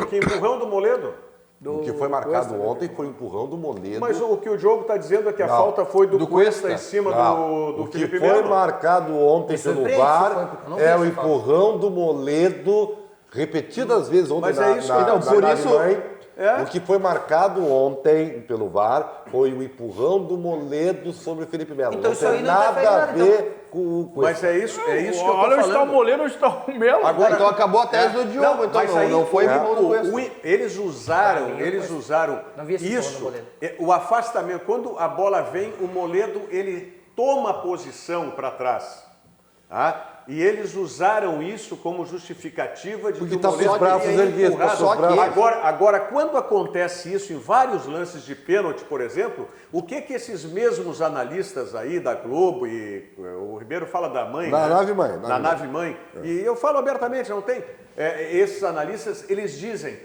que empurrão do Moledo? O que foi marcado ontem foi o empurrão do Moledo. Mas o que o Diogo está dizendo é que a Não. falta foi do Cuesta Cuesta. em cima Não, do o que Felipe foi Melo. marcado ontem Me pelo surpreende se foi, VAR porque eu não vi é o essa falta. empurrão do Moledo repetidas vezes ontem Mas é isso, então, por isso- O que foi marcado ontem pelo VAR foi o empurrão do Moledo sobre o Felipe Melo. Então não isso tem aí não nada interfere a nada, ver com o Mas é isso que eu tô Olha onde está o falando. Moledo, onde está o Melo. Agora- Então acabou a tese do Diogo, então mas aí não foi o empurrão do Cuesta. Eles usaram Não vi esse empurrão do isso, Moledo. o afastamento. Quando a bola vem, o Moledo ele toma posição para trás. Tá? E eles usaram isso como justificativa de Porque que tá o com os Moledo braços teria erguidos, empurrado. tá com os braços- Agora, quando acontece isso em vários lances de pênalti, por exemplo, o que esses mesmos analistas aí da Globo, e o Ribeiro fala da mãe, Na né? nave mãe, Na nave mãe. E eu falo abertamente, não tem? Esses analistas, eles dizem,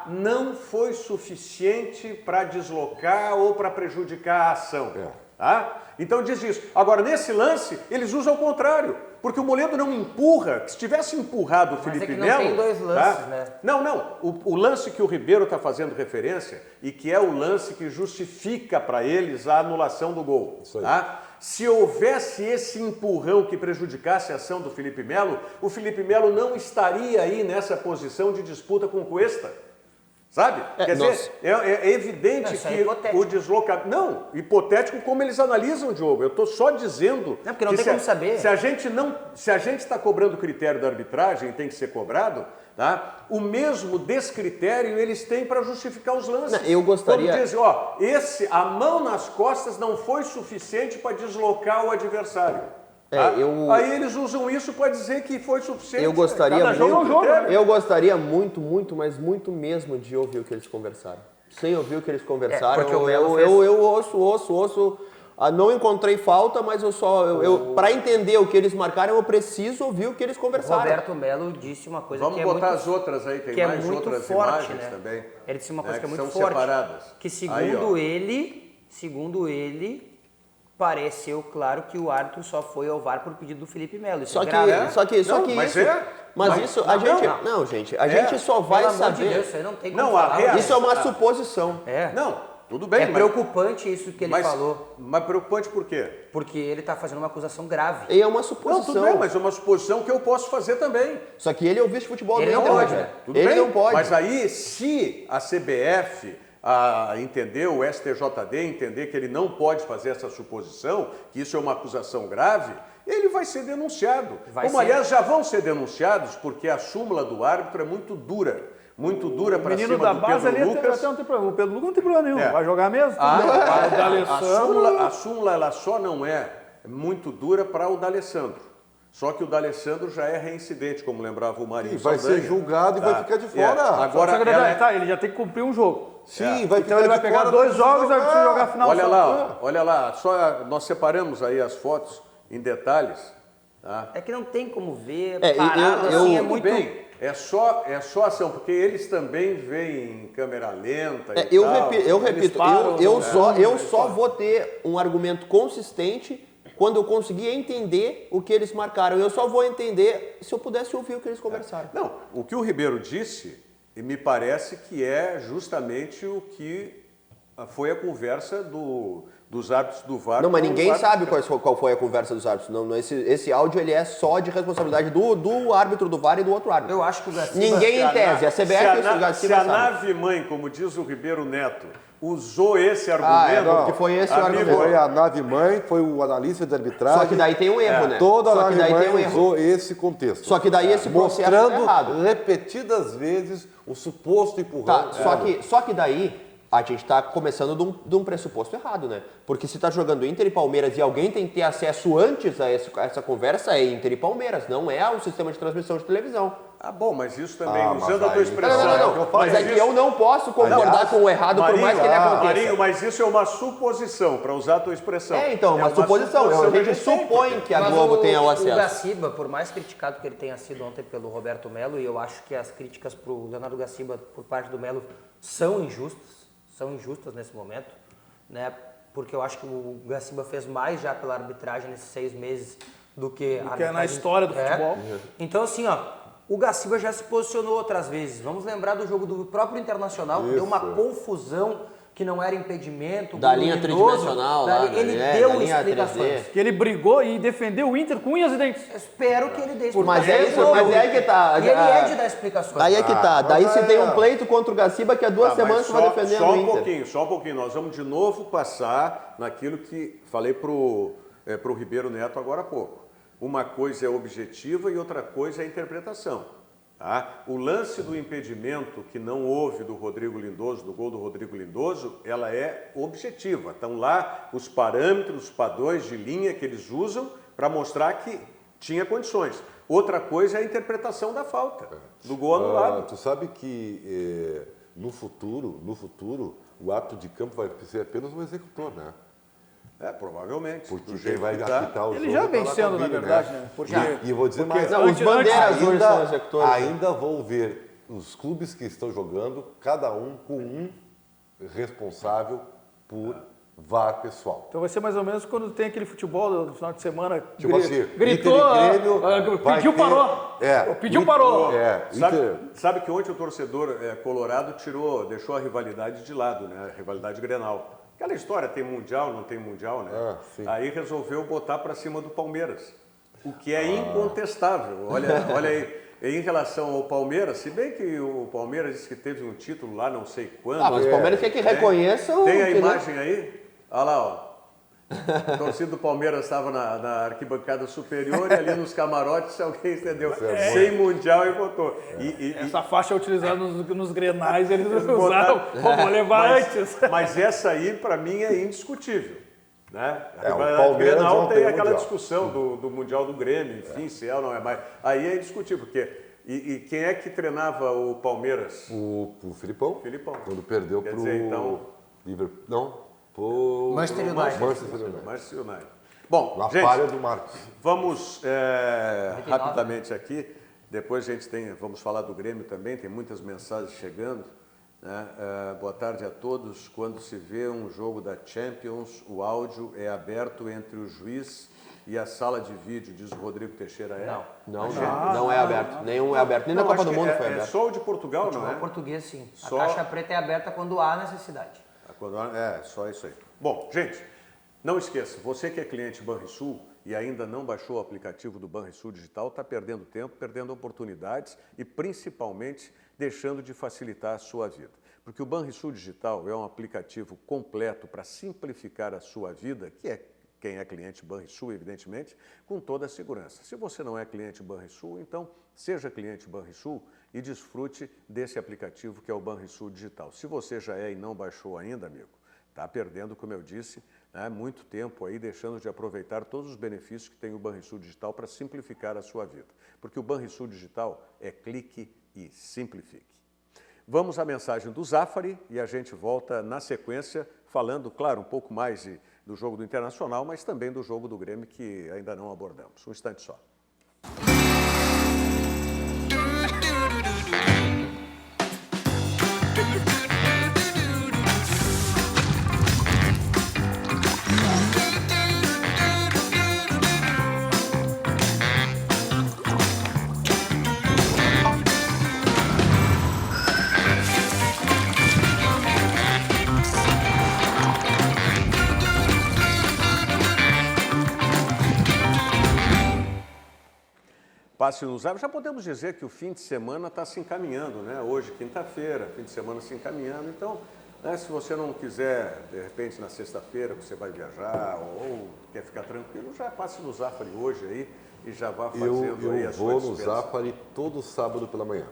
não foi suficiente para deslocar ou para prejudicar a ação. Tá? Então diz isso. Agora, nesse lance, eles usam o contrário. Porque o Moledo não empurra. Se tivesse empurrado o Mas Felipe é que não Melo... tem dois lances, tá? né? Não. O lance que o Ribeiro está fazendo referência e que é o lance que justifica para eles a anulação do gol. Isso aí. Tá? Se houvesse esse empurrão que prejudicasse a ação do Felipe Melo, o Felipe Melo não estaria aí nessa posição de disputa com o Cuesta. Sabe? Quer nossa. dizer, é evidente Não, isso é que hipotético. o deslocamento... Não, hipotético como eles analisam o jogo. Eu estou só dizendo... Não, porque não que tem como saber. Se a gente está cobrando o critério da arbitragem, tem que ser cobrado, tá? O mesmo descritério eles têm para justificar os lances. Não, eu gostaria- Quando dizem, a mão nas costas não foi suficiente para deslocar o adversário. Tá? Aí eles usam isso para dizer que foi suficiente. Eu gostaria Cada jogo é um jogo, né? Eu gostaria muito, mas muito mesmo de ouvir o que eles conversaram. Sem ouvir o que eles conversaram, porque o Melo eu ouço. Não encontrei falta, mas para entender o que eles marcaram, eu preciso ouvir o que eles O conversaram. Roberto Melo disse uma coisa Vamos que é botar muito, as outras aí, tem que é mais muito outras forte, imagens né? também. Ele disse uma coisa que é que muito são forte. separadas. Que Aí, ó. segundo ele, pareceu claro que o árbitro só foi ao VAR por pedido do Felipe Melo. Isso Só é que, grave. só que, Não, mas isso, é. mas Mas- isso a gente, não, gente, a gente só vai Pelo amor de saber. Deus, isso aí não tem como Não, a falar. reação- Isso é uma suposição. Não, tudo bem. É mas- preocupante isso que ele falou, Mas preocupante por quê? porque ele está fazendo uma acusação grave. E é uma Não, suposição. tudo bem, mas é uma suposição que eu posso fazer também. Só que ele é o vice-futebol Ele do não Inter, pode, né? né? Tudo Ele bem, não pode. Mas aí, se a CBF entender, o STJD entender que ele não pode fazer essa suposição, que isso é uma acusação grave, ele vai ser denunciado. Vai Como, ser. aliás, já vão ser denunciados, porque a súmula do árbitro é muito dura O para menino cima da do base ali Pedro até Lucas. não tem problema. O Pedro Lucas não tem problema nenhum. É. Vai jogar mesmo. A, O D'Alessandro- a súmula ela só não é muito dura para o D'Alessandro. Só que o D'Alessandro já é reincidente, como lembrava o Marinho E vai ser Saldanha. julgado e vai ficar de fora. Agora, Só que ela tá, ele já tem que cumprir um jogo. Sim, vai Então ficar ele vai de pegar fora, 2 jogos e vai precisar jogar a final. olha só. lá, ó, olha lá, só nós separamos aí as fotos em detalhes. Tá? É que não tem como ver, É, parado eu- assim, é Tudo muito... bem, é só ação, porque eles também veem em câmera lenta e Eu tal. repito, param, eu só vou ter um argumento consistente quando eu conseguir entender o que eles marcaram. Eu só vou entender se eu pudesse ouvir o que eles conversaram. Não, o que o Ribeiro disse, me parece que é justamente o que foi a conversa dos árbitros do VAR. Não, mas com ninguém os árbitros. sabe qual foi a conversa dos árbitros. Não, esse áudio ele é só de responsabilidade do árbitro do VAR e do outro árbitro. Eu acho que o Gaciba... Ninguém em tese, a CBF e o se a Gaciba sabe. nave-mãe, como diz o Ribeiro Neto, usou esse argumento... não, que foi esse o amigo, argumento. Foi a nave-mãe, foi o analista de arbitragem. Só que daí tem um erro, né? Toda Só a que daí tem um nave-mãe erro. usou esse contexto. Só que daí esse processo tá mostrando errado. repetidas vezes o suposto empurrão. Tá, só que daí a gente tá começando de um pressuposto errado, né? Porque se tá jogando Inter e Palmeiras e alguém tem que ter acesso antes a essa conversa, é Inter e Palmeiras, não é o sistema de transmissão de televisão. Ah, bom, mas isso também, Ah, mas usando a tua aí- expressão... Não. Mas é que eu não posso concordar Aliás, com o errado por mais que ele aconteça. Marinho, mas isso é uma suposição, para usar a tua expressão. É, então, uma suposição. A gente supõe que a Mas Globo tenha o O acesso. Gaciba, por mais criticado que ele tenha sido ontem pelo Roberto Melo, e eu acho que as críticas para o Leonardo Gaciba por parte do Melo são injustas nesse momento, né? Porque eu acho que o Gaciba fez mais já pela arbitragem nesses 6 meses do que a que é na arbitragem- história do futebol. Então, assim, ó, o Gaciba já se posicionou outras vezes. Vamos lembrar do jogo do próprio Internacional, que deu uma confusão, que não era impedimento. Da gol linha duvidoso. tridimensional Da lá, linha- Ele né? deu Da linha explicações. 3D. Que ele brigou e defendeu o Inter com unhas e dentes. Eu espero que ele dê Mas explicações. é isso, mas é que tá. E ele é de dar explicações. Aí é que tá. Daí mas você é- tem um pleito contra o Gaciba que há 2 Tá, semanas mas você vai defendendo só o um Inter. só um pouquinho. Nós vamos de novo passar naquilo que falei pro Ribeiro Neto agora há pouco. Uma coisa é objetiva e outra coisa é interpretação. Tá? O lance do impedimento que não houve do Rodrigo Lindoso, do gol do Rodrigo Lindoso, ela é objetiva. Estão lá os parâmetros, os padrões de linha que eles usam para mostrar que tinha condições. Outra coisa é a interpretação da falta, do gol anulado. Tu sabe que no futuro, o ato de campo vai ser apenas um executor, né? Provavelmente. Porque do quem jeito vai que tá. apitar o Ele jogo já tá vem lá sendo, com a na Vini, verdade, né? Porque- E eu vou dizer mais. Não, os bandeiras hoje são executores. Ainda vou ver os clubes que estão jogando, cada um com um responsável por VAR pessoal. Então vai ser mais ou menos quando tem aquele futebol no final de semana. Tipo assim, gritou, Inter e Grêmio vai pediu, ter- parou. Pediu, parou. Sabe que ontem o torcedor colorado deixou a rivalidade de lado, né? A rivalidade Grenal. Aquela história, tem Mundial, não tem Mundial, né? Ah, sim. Aí resolveu botar para cima do Palmeiras. O que é incontestável. Olha aí. Em relação ao Palmeiras, se bem que o Palmeiras disse que teve um título lá, não sei quando. Mas o Palmeiras quer que reconheçam. Tem a imagem aí? Olha lá, ó. A torcida do Palmeiras estava na arquibancada superior e ali nos camarotes, se alguém entendeu, sem Mundial e botou. Essa faixa é utilizada nos grenais, eles usaram. Vou levar antes. Mas essa aí, para mim, é indiscutível. Né? O Palmeiras Grenal não tem tem aquela mundial. discussão do Mundial do Grêmio, enfim, se é ou não é mais. Aí é indiscutível, porque... E quem é que treinava o Palmeiras? O Filipão. Quando perdeu Quer pro dizer, então- Liverpool. Não, pro Manchester United. Manchester United. Bom, Na gente, falha do Marcos. vamos rapidamente aqui. Depois vamos falar do Grêmio também, tem muitas mensagens chegando. Né? Boa tarde a todos. Quando se vê um jogo da Champions, o áudio é aberto entre o juiz e a sala de vídeo, diz o Rodrigo Teixeira. Não é aberto. Nenhum é aberto. Nem na Copa do Mundo foi aberto. É só o de Portugal, não é? O português, sim. Só- A caixa preta é aberta quando há necessidade. Só isso aí. Bom, gente, não esqueça, você que é cliente Banrisul e ainda não baixou o aplicativo do Banrisul Digital, está perdendo tempo, perdendo oportunidades e principalmente deixando de facilitar a sua vida. Porque o Banrisul Digital é um aplicativo completo para simplificar a sua vida, que é quem é cliente Banrisul, evidentemente, com toda a segurança. Se você não é cliente Banrisul, então seja cliente Banrisul e desfrute desse aplicativo que é o Banrisul Digital. Se você já é e não baixou ainda, amigo, está perdendo, como eu disse, né, muito tempo aí, deixando de aproveitar todos os benefícios que tem o Banrisul Digital para simplificar a sua vida. Porque o Banrisul Digital é clique e simplifique. Vamos à mensagem do Zafari e a gente volta na sequência, falando, claro, um pouco mais do jogo do Internacional, mas também do jogo do Grêmio, que ainda não abordamos. Um instante só. Passe no Zap. Já podemos dizer que o fim de semana está se encaminhando, né? Hoje, quinta-feira, fim de semana se encaminhando. Então, né, se você não quiser, de repente, na sexta-feira, você vai viajar ou quer ficar tranquilo, já passe no Zafari hoje aí e já vá fazendo aí a sua Eu vou no dispensa. Zafari todo sábado pela manhã.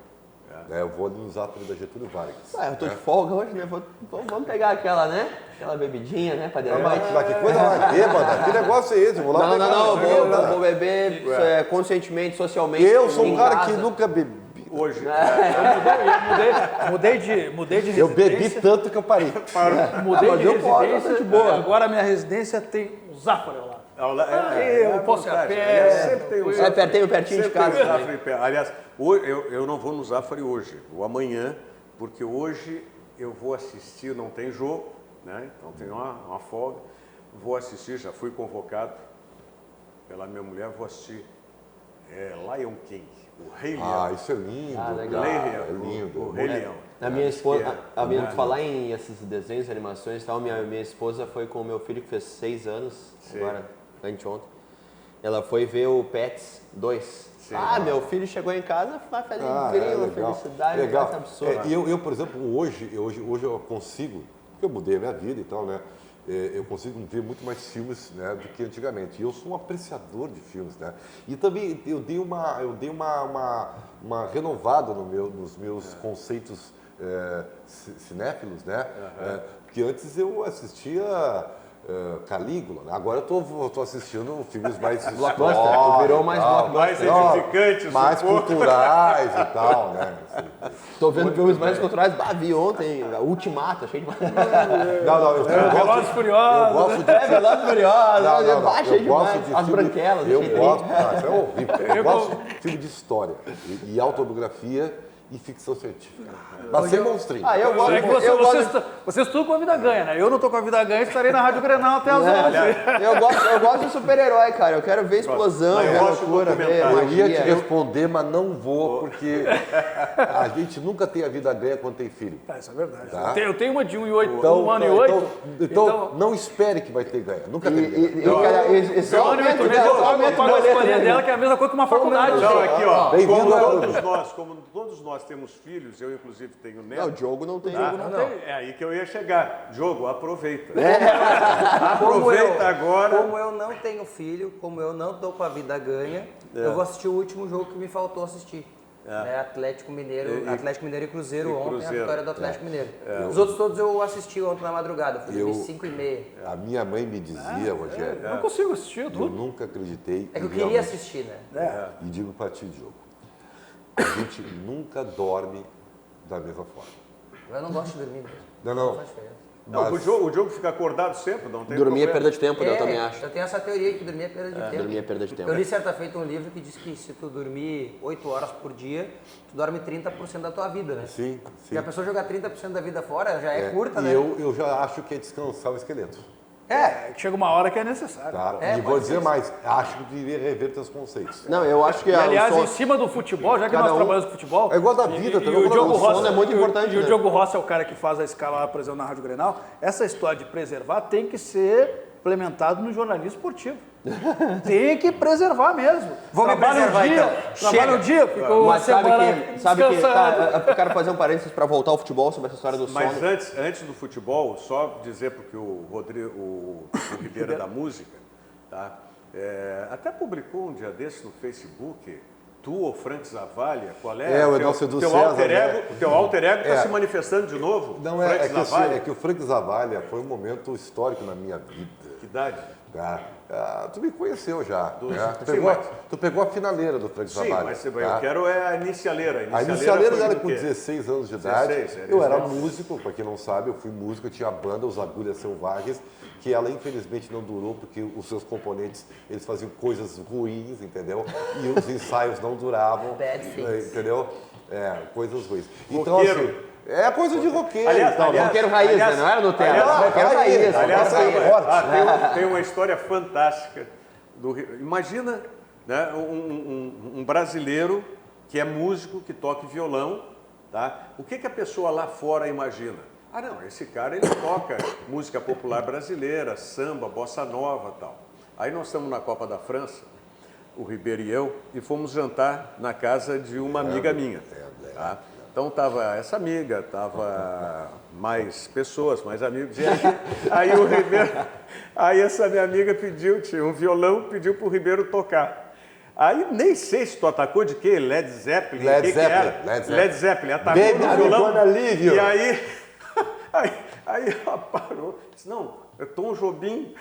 Eu vou ali no Zafari da Getúlio Vargas. Eu tô de folga hoje, né? Vamos pegar aquela, né? Aquela bebidinha, né? Pra Mas que coisa mais bêbada, que negócio é esse? Eu vou lá pegar. Não, vou beber conscientemente, socialmente. Eu sou um cara que casa. nunca bebi. Hoje. Mudei de residência. Eu bebi tanto que eu parei. Mudei de eu posso, residência. tá de boa. Agora a minha residência tem um Zafari lá. Eu posso ir a vontade. pé. Aliás, sempre tem um Zafari. Tenho pertinho de Sempre tem casa um Zafari em pé. Aliás, eu não vou no Zafari hoje, vou amanhã, porque hoje eu vou assistir, não tem jogo, né? Então tem uma folga. Vou assistir, já fui convocado pela minha mulher, vou assistir Lion King, o Rei Leão. Isso é lindo. legal. É lindo. O Rei Leão. A minha esposa, que falar em esses desenhos, animações e tal, minha esposa foi com o meu filho que fez 6 anos, agora, anteontem. Ela foi ver o Pets 2. Meu filho chegou em casa, vai fazer felicidade, legal. absurda. Eu, por exemplo, hoje eu consigo, porque eu mudei a minha vida e tal, né? Eu consigo ver muito mais filmes, né, do que antigamente. E eu sou um apreciador de filmes, né? E também eu dei uma renovada nos meus conceitos cinéfilos, né? Porque antes eu assistia Calígula, né? Agora eu tô assistindo filmes mais Blockbuster, tu virou mais Mais blockbuster. edificantes. mais culturais e tal, né? Tô vendo filmes mais culturais. Vi ontem, Ultimato, achei demais. Não, eu Velozes e Furiosos. Eu gosto de Velozes e Furiosos, baixa eu gosto demais. de As filme- branquelas, Eu achei gosto, terrível. isso é horrível. Eu gosto de filme de história e autobiografia e ficção científica. Mas sem monstrinho. Eu gosto, É que vocês estão com a vida ganha, né? Eu não tô com a vida ganha, estarei na Rádio Grenal até as 11. eu gosto de super-herói, cara. Eu quero ver explosão, Mas eu ver gosto de loucura, ver documentário. Eu ia te magia. responder, mas não vou, porque a gente nunca tem a vida ganha quando tem filho. Isso é verdade. Tá. Eu tenho uma de 1 ano e 8. Então, não espere que vai ter ganha. Nunca tem ganha. E só aumenta, né? Só aumenta paga o a escolinha boleto, dela, que é a mesma coisa que uma faculdade. Não, aqui, ó. Bem-vindo ao clube. Como todos nós temos filhos, eu inclusive tenho neto. Não, o Diogo não tem. É aí que eu ia chegar. Diogo, aproveita. Como Aproveita agora. Como eu não tenho filho, como eu não tô com a vida ganha, eu vou assistir o último jogo que me faltou assistir. Né? Atlético Mineiro e Cruzeiro ontem, a vitória do Atlético Mineiro. Os outros todos eu assisti ontem na madrugada, fui dormir 5h30. A minha mãe me dizia, Rogério, Eu não consigo assistir eu tudo. nunca acreditei. É que eu e queria realmente- assistir, né? E digo pra ti, Diogo, a gente nunca dorme da mesma forma. Eu não gosto de dormir mesmo. Não. Faz diferença. Não, Mas o Diogo fica acordado sempre, não tem Dormir é problema. perda de tempo, né? Eu também acho. Eu tenho essa teoria que dormir é perda de tempo. Dormir é perda de tempo. Eu li certa feita um livro que diz que se tu dormir 8 horas por dia, tu dorme 30% da tua vida, né? sim. E a pessoa jogar 30% da vida fora já é curta, E né? eu já acho que é descansar o esqueleto. É que chega uma hora que é necessário. Tá? É, e vou pode dizer ser. mais, acho que deveria rever teus conceitos. Não, eu acho que E, aliás, o em sono- cima do futebol, já que Cada nós um- trabalhamos com futebol... É igual da vida, e também, o eu vou Diogo falar, o Rossi sono é muito importante, E o né? Diogo Rossi é o cara que faz a escala lá, por exemplo, na Rádio Grenal. Essa história de preservar tem que ser implementado no jornalismo esportivo. Tem que preservar mesmo. Vou me Trabalha preservar, um dia, então. trabalha um dia, ficou uma Mas sabe semana que descansando. eu quero fazer um parênteses para voltar ao futebol sobre essa história do sono. Mas antes do futebol, só dizer porque o Rodrigo, o Ribeiro é da música, tá? Até publicou um dia desse no Facebook, tu ou Frank Zavalha, qual é? O Edalcio do teu César, alter ego, né? teu alter ego está É. se manifestando de novo? Não, Frank é que, assim, Zavalha? é que o Frank Zavalha foi um momento histórico na minha vida. Que idade? Tá? Tu me conheceu já. Dos- Né? Sim, Tu pegou a finaleira do Frank Sim, Zavalha. mas eu tá? quero a inicialeira. A inicialeira foi era do com quê? 16 anos de idade. 16, eu era 16. músico, para quem não sabe, eu fui músico, eu tinha a banda Os Agulhas Selvagens, que ela infelizmente não durou porque os seus componentes, eles faziam coisas ruins, entendeu? E os ensaios não duravam. Bad things. Entendeu? Coisas ruins. Então, Roqueiro. assim, é coisa de roqueiro. Aliás, então, aliás, Roqueiro raiz, né? Não era Nutella. Roqueiro raiz. Aliás, roqueiro raiz. tem uma história fantástica. Imagina, né, um brasileiro que é músico, que toca violão. Tá? O que a pessoa lá fora imagina? Ah, não, esse cara ele toca música popular brasileira, samba, bossa nova e tal. Aí nós estamos na Copa da França, o Ribeiro e eu, e fomos jantar na casa de uma amiga minha. Tá? Então estava essa amiga, estava mais pessoas, mais amigos. E aí o Ribeiro, aí essa minha amiga pediu, tinha um violão, pediu para o Ribeiro tocar. Aí nem sei se tu atacou de quê, Led Zeppelin, Led o que Zeppelin, era? Led Zeppelin. Led Zeppelin, atacou Baby, no I'm violão. gonna leave you. E aí ela parou, disse, não, é Tom Jobim.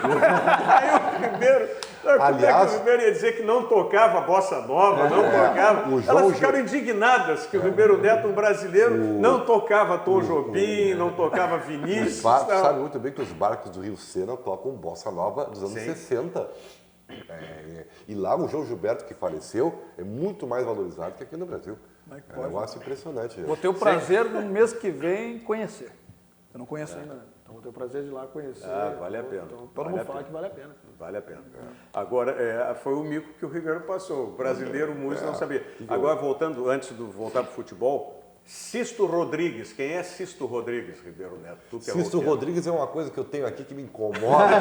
Aí o Ribeiro, como é que Aliás- o Ribeiro ia dizer que não tocava bossa nova, não tocava? o João Elas ficaram indignadas que o Ribeiro Neto, um brasileiro, não tocava Tom Jobim, não tocava Vinícius. Os barcos, não. sabe muito bem que os barcos do Rio Sena tocam bossa nova dos anos Sim. 60. E lá o João Gilberto, que faleceu, é muito mais valorizado que aqui no Brasil. É um negócio impressionante. Vou ter o prazer no mês que vem conhecer. Eu não conheço ainda, né? Então vou ter o prazer de ir lá conhecer. Vale a pena. Então, todo Vale mundo a fala pena. que vale a pena. Vale a pena. Agora, foi o mico que o Ribeiro passou. O brasileiro, o músico, não sabia. Agora, voltando, antes de voltar para o futebol, Sisto Rodrigues. Quem é Sisto Rodrigues, Ribeiro Neto? Tu que é Sisto roqueiro. Rodrigues é uma coisa que eu tenho aqui que me incomoda.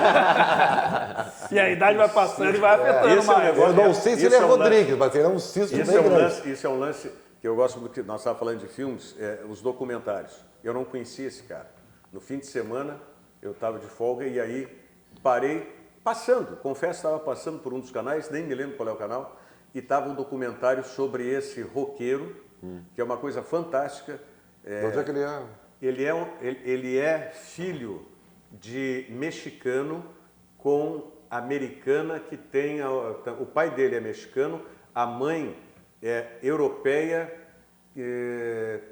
E a idade vai passando e vai afetando Esse é o mais. negócio. Eu não sei se Isso ele é é um lance. Rodrigues, mas ele é um Sisto Isso bem é, um grande. lance, isso é um lance que eu gosto muito, que nós estávamos falando de filmes, os documentários. Eu não conhecia esse cara. No fim de semana, eu estava de folga e aí parei, passando, confesso, estava passando por um dos canais, nem me lembro qual é o canal, e estava um documentário sobre esse roqueiro, que é uma coisa fantástica. De onde é que ele é? Ele é filho de mexicano com americana que tem... O pai dele é mexicano, a mãe é europeia,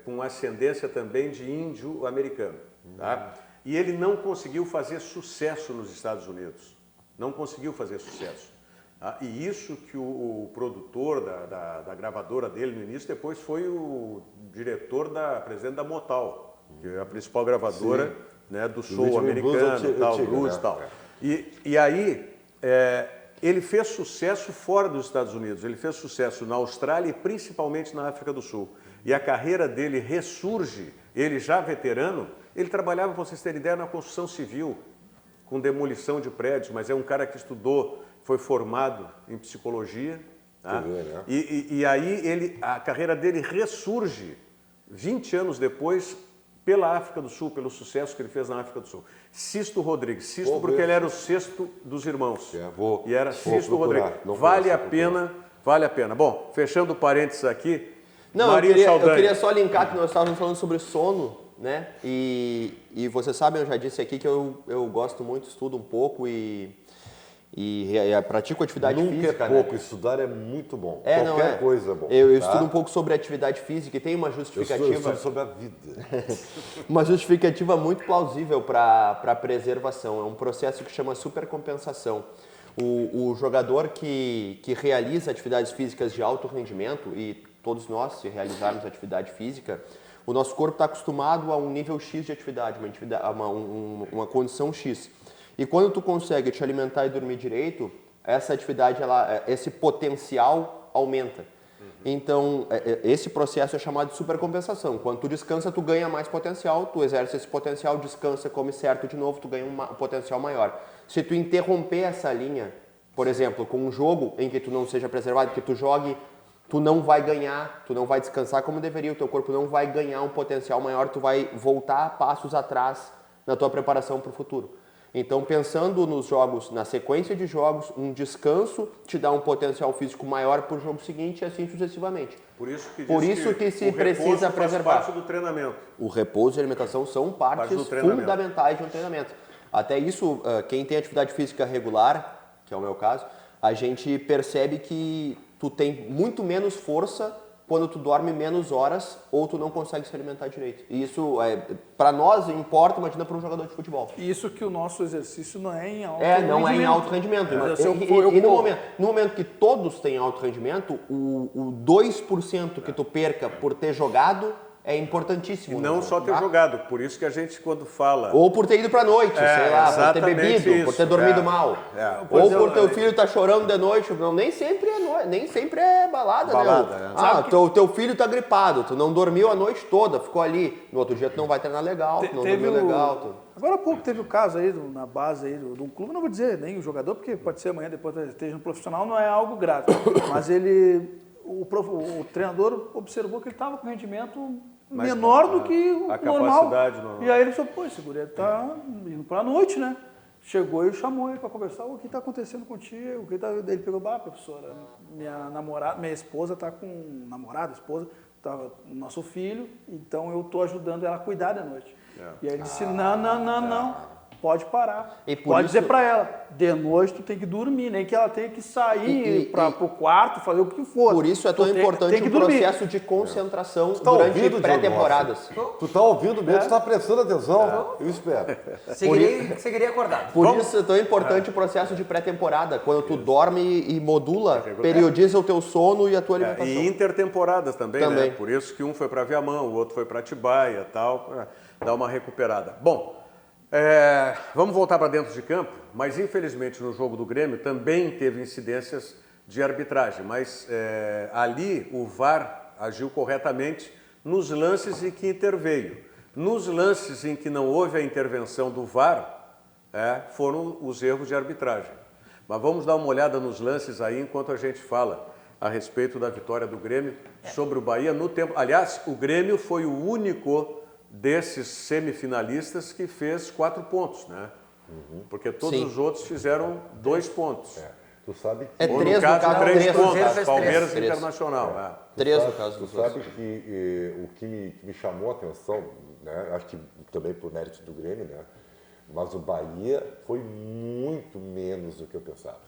com ascendência também de índio americano. Tá? E ele não conseguiu fazer sucesso nos Estados Unidos. Não conseguiu fazer sucesso. E isso que o produtor da gravadora dele no início, depois foi o diretor presidente da Motal, que é a principal gravadora, né, do soul americano, tal, blues e tal. E aí, ele fez sucesso fora dos Estados Unidos, ele fez sucesso na Austrália e principalmente na África do Sul. E a carreira dele ressurge, ele já veterano, ele trabalhava, para vocês terem ideia, na construção civil, com demolição de prédios, mas é um cara que estudou, foi formado em psicologia. Tá? E aí a carreira dele ressurge 20 anos depois pela África do Sul, pelo sucesso que ele fez na África do Sul. Sisto Rodrigues, Sisto porque ele era o sexto dos irmãos. E era Sisto Rodrigues. Vale a pena. Bom, fechando parênteses aqui, não, eu queria só linkar que nós estávamos falando sobre sono, né? E vocês sabem, eu já disse aqui que eu gosto muito, estudo um pouco e pratico atividade física. Nunca é pouco, estudar é muito bom. Qualquer coisa é bom. Eu estudo um pouco sobre atividade física e tem uma justificativa. Eu estudo sobre a vida. Uma justificativa muito plausível para a preservação. É um processo que chama supercompensação. O jogador que realiza atividades físicas de alto rendimento, e todos nós, se realizarmos atividade física, o nosso corpo está acostumado a um nível X de atividade, uma condição X. E quando tu consegue te alimentar e dormir direito, essa atividade, esse potencial aumenta. Então, esse processo é chamado de supercompensação. Quando tu descansa, tu ganha mais potencial, tu exerce esse potencial, descansa, come certo de novo, tu ganha um potencial maior. Se tu interromper essa linha, por exemplo, com um jogo em que tu não seja preservado, que tu jogue, tu não vai ganhar, tu não vai descansar como deveria, o teu corpo não vai ganhar um potencial maior, tu vai voltar passos atrás na tua preparação para o futuro. Então, pensando nos jogos, na sequência de jogos, um descanso te dá um potencial físico maior para o jogo seguinte e assim sucessivamente. Por isso que se precisa preservar. Faz parte do treinamento. O repouso e a alimentação são partes fundamentais de um treinamento. Até isso, quem tem atividade física regular, que é o meu caso, a gente percebe que tu tem muito menos força quando tu dorme menos horas ou tu não consegue se alimentar direito. E isso, para nós, importa, imagina para um jogador de futebol. Isso que o nosso exercício não é em alto rendimento. Não é em alto rendimento. No momento que todos têm alto rendimento, o 2% que tu perca por ter jogado é importantíssimo. E não só ter jogado, por isso que a gente quando fala... Ou por ter ido pra noite, sei lá, por ter bebido, por ter dormido mal. Ou por teu filho tá chorando de noite. Não, nem sempre é noite, nem sempre é balada, né? Teu filho tá gripado, tu não dormiu a noite toda, ficou ali. No outro dia tu não vai treinar legal, tu não dormiu legal. Agora há pouco teve o caso aí, na base aí de um clube, não vou dizer nem o jogador, porque pode ser amanhã, depois esteja no profissional, não é algo grave. Mas o treinador observou que ele estava com rendimento menor do que o normal. E aí ele falou, pô, esse guri tá indo pra noite, né? Chegou e chamou ele para conversar, o que tá acontecendo contigo? Ele pegou, professora, minha esposa tá com esposa, tava nosso filho, então eu tô ajudando ela a cuidar da noite. E aí ele disse, não. Pode parar. Pode dizer para ela, de noite tu tem que dormir, nem que ela tenha que sair para o quarto, fazer o que for. Por isso é tão importante o processo de concentração durante pré-temporadas. Tu tá ouvindo mesmo, tu tá prestando atenção, eu espero. Seguiria acordado. Por isso é tão importante o processo de pré-temporada, quando tu dorme e modula, periodiza o teu sono e a tua alimentação. E intertemporadas também, né? Por isso que um foi para Viamão, o outro foi para Atibaia e tal, dá uma recuperada. Bom, vamos voltar para dentro de campo, mas infelizmente no jogo do Grêmio também teve incidências de arbitragem, mas ali o VAR agiu corretamente nos lances em que interveio. Nos lances em que não houve a intervenção do VAR, foram os erros de arbitragem. Mas vamos dar uma olhada nos lances aí enquanto a gente fala a respeito da vitória do Grêmio sobre o Bahia no tempo. Aliás, o Grêmio foi o único desses semifinalistas que fez 4 pontos, né? Porque todos os outros fizeram 2 pontos. Tu sabe que... Ou no caso, 3 pontos, Palmeiras e Internacional. 3 no caso dos outros. Tu sabe que o que me chamou a atenção, né? Acho que também por mérito do Grêmio, né? Mas o Bahia foi muito menos do que eu pensava.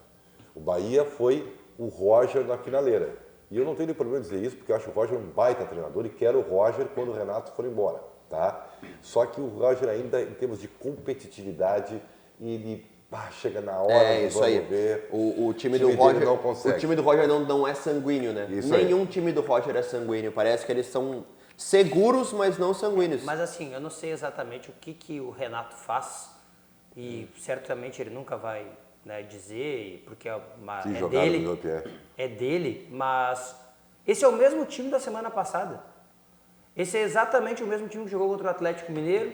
O Bahia foi o Roger na finaleira. E eu não tenho problema em dizer isso, porque eu acho o Roger um baita treinador e quero o Roger quando o Renato for embora. Tá? Só que o Roger ainda, em termos de competitividade, ele chega na hora, Isso aí. ver. O time do dele Roger não consegue. O time do Roger não é sanguíneo, né? Isso aí. Nenhum time do Roger é sanguíneo. Parece que eles são seguros, mas não sanguíneos. Mas assim, eu não sei exatamente o que o Renato faz e certamente ele nunca vai, né, dizer, porque é dele, é dele, mas esse é o mesmo time da semana passada. Esse é exatamente o mesmo time que jogou contra o Atlético Mineiro,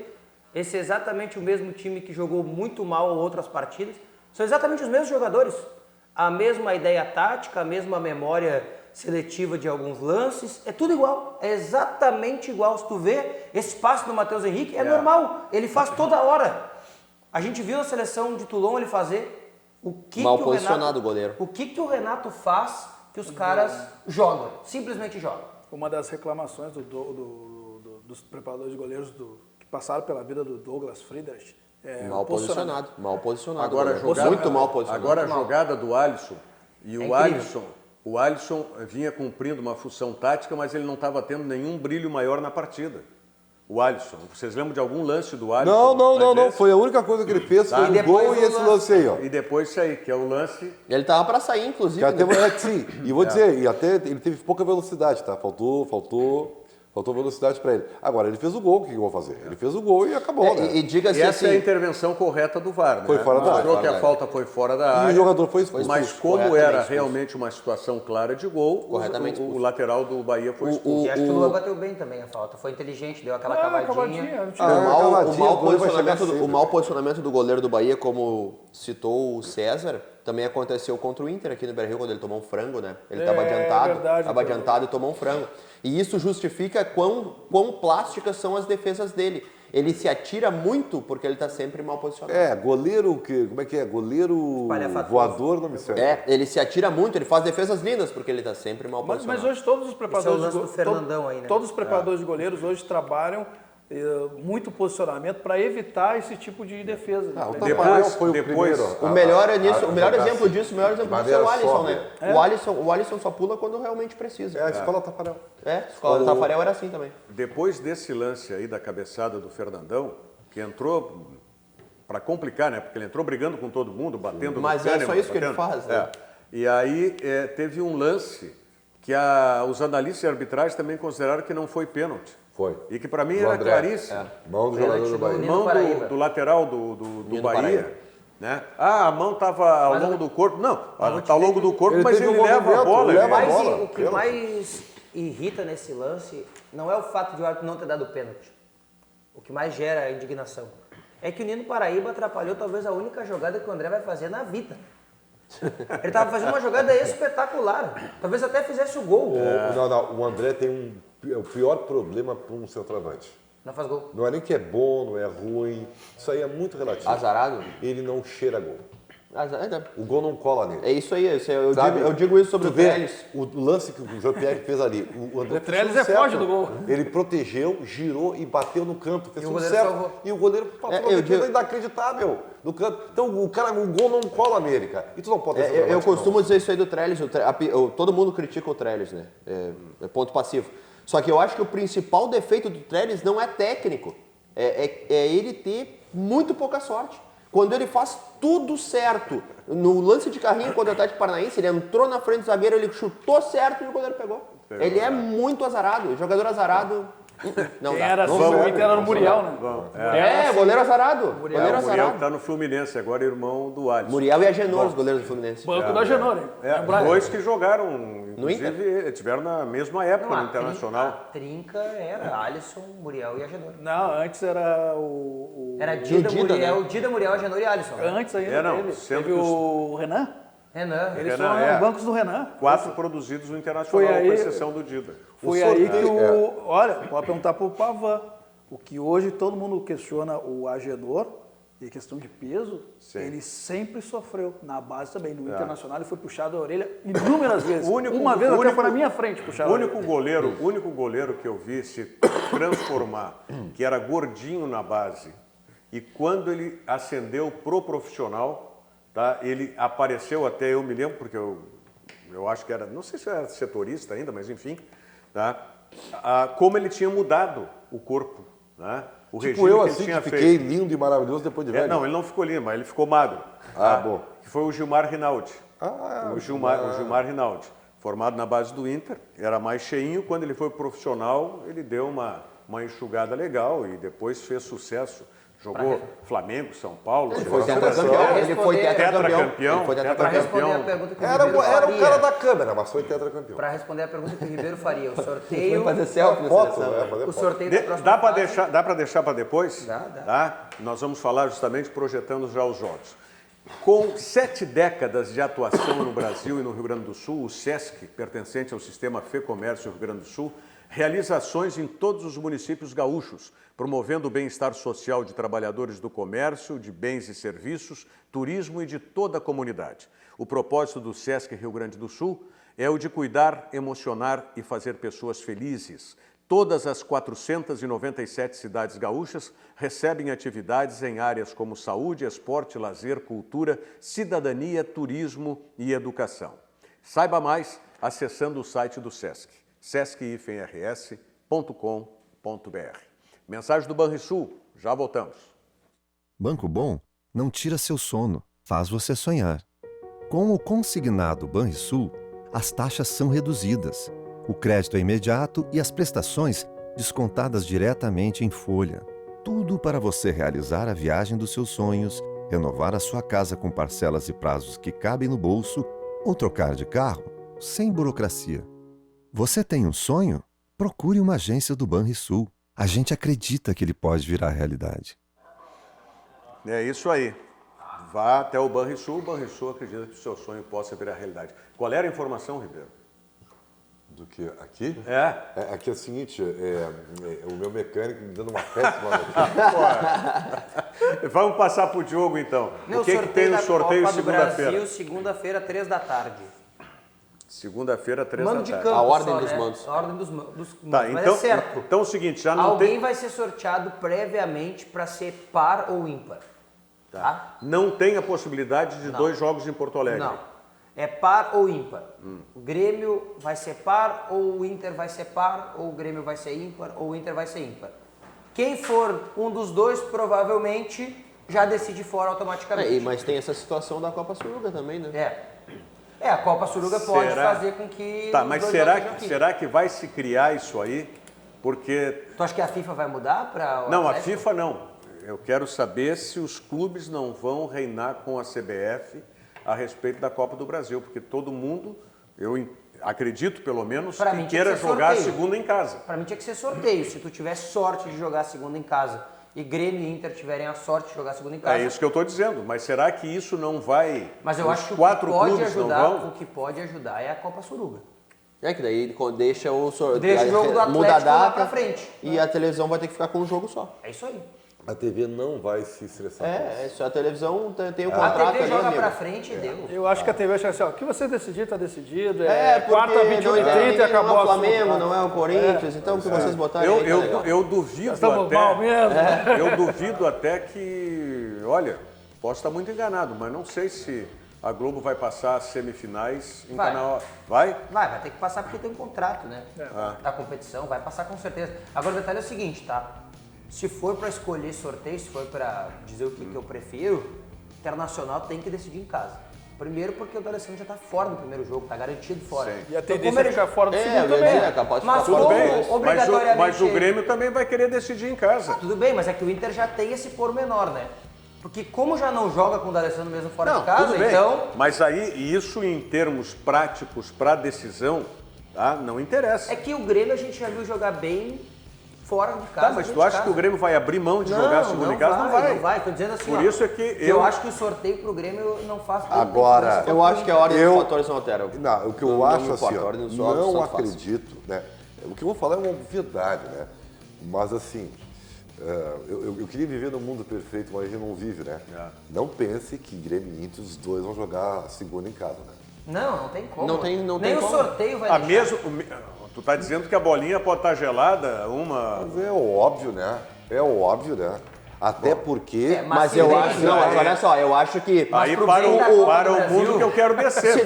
esse é exatamente o mesmo time que jogou muito mal outras partidas, são exatamente os mesmos jogadores, a mesma ideia tática, a mesma memória seletiva de alguns lances, é tudo igual, é exatamente igual. Se tu vê esse passe do Matheus Henrique, é normal, ele faz toda hora. A gente viu na seleção de Toulon ele fazer Mal posicionado o goleiro. O que o Renato faz que os caras jogam, simplesmente jogam. Uma das reclamações dos preparadores de goleiros que passaram pela vida do Douglas Friedrich é Mal posicionado. Agora, Muito mal posicionado. Agora a jogada do Alisson, e incrível. o Alisson vinha cumprindo uma função tática, mas ele não estava tendo nenhum brilho maior na partida. O Alisson, vocês lembram de algum lance do Alisson? Não. Foi a única coisa que ele fez, foi o gol e esse lance aí, ó. E depois isso aí, que é o lance... Ele tava para sair, inclusive. Que até, sim, e vou dizer, e até ele teve pouca velocidade, tá? Faltou velocidade para ele. Agora, ele fez o gol, o que eu vou fazer? Ele fez o gol e acabou, né? E diga-se E essa assim, é a intervenção correta do VAR, né? Foi fora da área. Mostrou que a falta foi fora da E área. o jogador foi expulso. Mas como corretamente era expulso. realmente uma situação clara de gol, Corretamente o expulso. lateral do Bahia foi expulso. E acho que o Lula bateu bem também a falta, foi inteligente, deu aquela cavadinha. o mau posicionamento do goleiro do Bahia, como citou o César, também aconteceu contra o Inter aqui no Beira-Rio, quando ele tomou um frango, né? Ele estava adiantado e tomou um frango. E isso justifica quão plásticas são as defesas dele. Ele se atira muito porque ele está sempre mal posicionado. Goleiro, como é que é? Goleiro Espalhafatoso. voador não me serve. Ele se atira muito, ele faz defesas lindas porque ele está sempre mal posicionado. Mas hoje todos os preparadores Esse é o lance do Fernandão aí, né? Todos os preparadores de goleiros hoje trabalham muito posicionamento para evitar esse tipo de defesa. O entendeu? Tafarel foi o primeiro. O melhor exemplo disso é o maneira Alisson, só, né? O Alisson só pula quando realmente precisa. A escola Tafarel. A escola do Tafarel era assim também. Depois desse lance aí da cabeçada do Fernandão, que entrou para complicar, né? Porque ele entrou brigando com todo mundo, batendo Mas no é Kahneman, só isso que ele batendo. faz, né? E aí teve um lance que os analistas de arbitragem também consideraram que não foi pênalti. Foi. E que para mim Do era André. claríssimo. Mão do jogador do Bahia. Nino Mão Paraíba. do lateral do Nino Bahia. Paraíba. Né? A mão estava ao longo do corpo. Não, está ao longo do corpo, Ele mas teve ele um leva a movimento, bola. leva a ele- bola. O que mais irrita nesse lance não é o fato de o árbitro não ter dado pênalti. O que mais gera indignação é que o Nino Paraíba atrapalhou talvez a única jogada que o André vai fazer na vida. Ele estava fazendo uma jogada espetacular. Talvez até fizesse o gol. Não, o André tem o pior problema para um centroavante. Não faz gol. Não é nem que é bom, não é ruim. Isso aí é muito relativo. Azarado? Ele não cheira gol. Azarado. O gol não cola nele. É isso aí. Sabe? Eu digo isso sobre Tu o vê Trellis. o lance que o Jean-Pierre fez ali. O André fez Trellis tudo é certo. foge do gol. Ele protegeu, girou e bateu no canto. Fez E o tudo goleiro certo. salvou. E o goleiro passou uma eu defesa digo- inacreditável no canto. Então o gol não cola nele, cara. E tu não pode ter Eu centroavante, costumo não. dizer isso aí do Trellis. Todo mundo critica o Trellis, né? É ponto passivo. Só que eu acho que o principal defeito do Trellis não é técnico. É ele ter muito pouca sorte. Quando ele faz tudo certo, no lance de carrinho contra o Atlético Paranaense, ele entrou na frente do zagueiro, ele chutou certo e o goleiro pegou. Ele é muito azarado, jogador azarado. Não Quem dá. era Não assim, vai. o Inter era no Muriel, né? Goleiro azarado. O Goleiro Muriel azarado. está no Fluminense agora, irmão do Alisson. Muriel e Agenor, os goleiros do Fluminense. Banco da Genor, hein? Lembrar? Dois que jogaram, No inclusive, tiveram na mesma época no Internacional. A trinca era Alisson, Muriel e Agenor. Não, antes era o... Era Dida, Dida, Muriel, né? Dida, Muriel, Agenor e Alisson. Né? Antes ainda não, teve. sendo Teve que o Renan. Renan. Eles Renan, foram bancos do Renan. 4 produzidos no Internacional, Foi aí- com exceção do Dida. Foi aí que Olha, pode perguntar pro Pavan. O que hoje todo mundo questiona o Agenor, e questão de peso, Sim. ele sempre sofreu. Na base também. No Internacional ele foi puxado a orelha inúmeras vezes. O único- Uma vez o até único- foi na minha frente puxar O a orelha. único goleiro que eu vi se transformar, que era gordinho na base, e quando ele ascendeu pro profissional, tá, ele apareceu até, eu me lembro, porque eu acho que era, não sei se era setorista ainda, mas enfim, tá, como ele tinha mudado o corpo. né? O Tipo regime eu, que ele assim, tinha que fiquei feito. lindo e maravilhoso depois de velho. Não, ele não ficou lindo, mas ele ficou magro. Bom. Que foi o Gilmar Rinaldi. O Gilmar Rinaldi. Formado na base do Inter, era mais cheinho. Quando ele foi profissional, ele deu uma enxugada legal e depois fez sucesso. Jogou Flamengo, São Paulo. Ele foi seleção. tetracampeão. Ele foi Tetracampeão. Ele foi Para responder a tetracampeão. pergunta que o Era Ribeiro o faria. cara da câmera, mas foi tetracampeão. Para responder a pergunta que o Ribeiro faria, o Foi sorteio... fazer selfie na Foto, seleção. né? Fazer O foto. sorteio da próxima Dá para fase- deixar para depois? Dá. Tá? Nós vamos falar justamente projetando já os jogos. Com 7 décadas de atuação no Brasil e no Rio Grande do Sul, o SESC, pertencente ao Sistema Fê Comércio Rio Grande do Sul, realiza ações em todos os municípios gaúchos, promovendo o bem-estar social de trabalhadores do comércio, de bens e serviços, turismo e de toda a comunidade. O propósito do SESC Rio Grande do Sul é o de cuidar, emocionar e fazer pessoas felizes. Todas as 497 cidades gaúchas recebem atividades em áreas como saúde, esporte, lazer, cultura, cidadania, turismo e educação. Saiba mais acessando o site do SESC, sesc-rs.com.br. Mensagem do Banrisul, já voltamos. Banco Bom não tira seu sono, faz você sonhar. Com o consignado Banrisul, as taxas são reduzidas, o crédito é imediato e as prestações descontadas diretamente em folha. Tudo para você realizar a viagem dos seus sonhos, renovar a sua casa com parcelas e prazos que cabem no bolso ou trocar de carro sem burocracia. Você tem um sonho? Procure uma agência do Banrisul. A gente acredita que ele pode virar realidade. É isso aí. Vá até o Banrisul acredita que o seu sonho possa virar realidade. Qual era a informação, Ribeiro? Do que aqui? Aqui é o seguinte, o meu mecânico me dando uma péssima notícia. Vamos passar para o Diogo, então. Meu O que tem no da sorteio Copa do segunda-feira? Brasil, segunda-feira, 3 da tarde. Segunda-feira, 3 Mando da de tarde. campo A ordem só, dos né? mandos. A ordem dos mandos. Tá, Mas então, é certo. então é o seguinte, já não Alguém tem... vai ser sorteado previamente para ser par ou ímpar. Tá? Não tem a possibilidade de 2 jogos em Porto Alegre. Não. É par ou ímpar. O Grêmio vai ser par, ou o Inter vai ser par, ou o Grêmio vai ser ímpar, ou o Inter vai ser ímpar. Quem for um dos dois, provavelmente, já decide fora automaticamente. Mas tem essa situação da Copa Suruga também, né? A Copa Suruga pode fazer com que... Tá, os mas dois será jogos aqui. que vai se criar isso aí? Porque... Tu acha que a FIFA vai mudar para Não, a FIFA não. Eu quero saber se os clubes não vão reinar com a CBF a respeito da Copa do Brasil, porque todo mundo, eu acredito pelo menos, Pra mim que tinha que queira ser jogar a sorteio. segunda em casa. Para mim tinha que ser sorteio. Se tu tivesse sorte de jogar a segunda em casa e Grêmio e Inter tiverem a sorte de jogar a segunda em casa... É isso que eu estou dizendo, mas será que isso não vai... Mas eu os acho que 4 o que pode clubes não ajudar, vão? o que pode ajudar é a Copa Suruga. Que daí deixa o sorteio. Deixa o jogo do Atlético muda a data lá pra frente. E a televisão vai ter que ficar com um jogo só. É isso aí. A TV não vai se estressar. Isso a televisão tem o A contrato TV ali, joga amigo. pra frente e deu. Eu acho que a TV acha assim, ó, o que você decidir, tá decidido. Porque quarta, 28 e 30 e acabou não é o a Flamengo, assunto. não é o Corinthians, então o que vocês botarem aí tá legal. Eu duvido Estamos até... mal mesmo. Eu duvido até que... Olha, posso estar muito enganado, mas não sei se a Globo vai passar as semifinais em Vai. canal... Vai? Vai ter que passar porque tem um contrato, né? Da competição, vai passar com certeza. Agora o detalhe é o seguinte, tá? Se for para escolher sorteio, se for para dizer o que eu prefiro, Internacional tem que decidir em casa. Primeiro porque o D'Alessandro já tá fora no primeiro jogo, tá garantido fora. Sim. E a Então, tendência como é ele ficar fora do segundo eu ia também. dizer, é capaz de Mas ficar Tudo fora. bem, como obrigatoriamente... mas o Grêmio também vai querer decidir em casa. Tudo bem, mas é que o Inter já tem esse pormenor, né? Porque como já não joga com o D'Alessandro mesmo fora de casa, tudo bem. então... Mas aí, isso em termos práticos para decisão, tá? Não interessa. É que o Grêmio a gente já viu jogar bem fora de casa. Tá, mas dentro tu de acha casa. que o Grêmio vai abrir mão de jogar a segunda em casa? Não vai. Não vai, tô dizendo assim, Por ó, isso é que eu acho que o sorteio pro Grêmio não faz tanta Agora, diferença Eu quanto acho que a pro ordem Eu- dos fatores não altera. Não, o que eu Não acho me assim, importa, a ó, ordem dos jogos não tanto faz. acredito, né? O que eu vou falar é uma obviedade, né? Mas assim, eu queria viver num mundo perfeito, mas a gente não vive, né? Não pense que Grêmio e Inter, os dois vão jogar a segunda em casa, né? Não tem como. Não tem Nem o como. sorteio vai deixar. Tu tá dizendo que a bolinha pode estar gelada, uma... Mas é óbvio, né? É óbvio, né? Até porque... Mas se eu bem- acho, não, mas olha só, eu acho que... Aí pro para bem da Copa para do o Brasil- mundo que eu quero descer.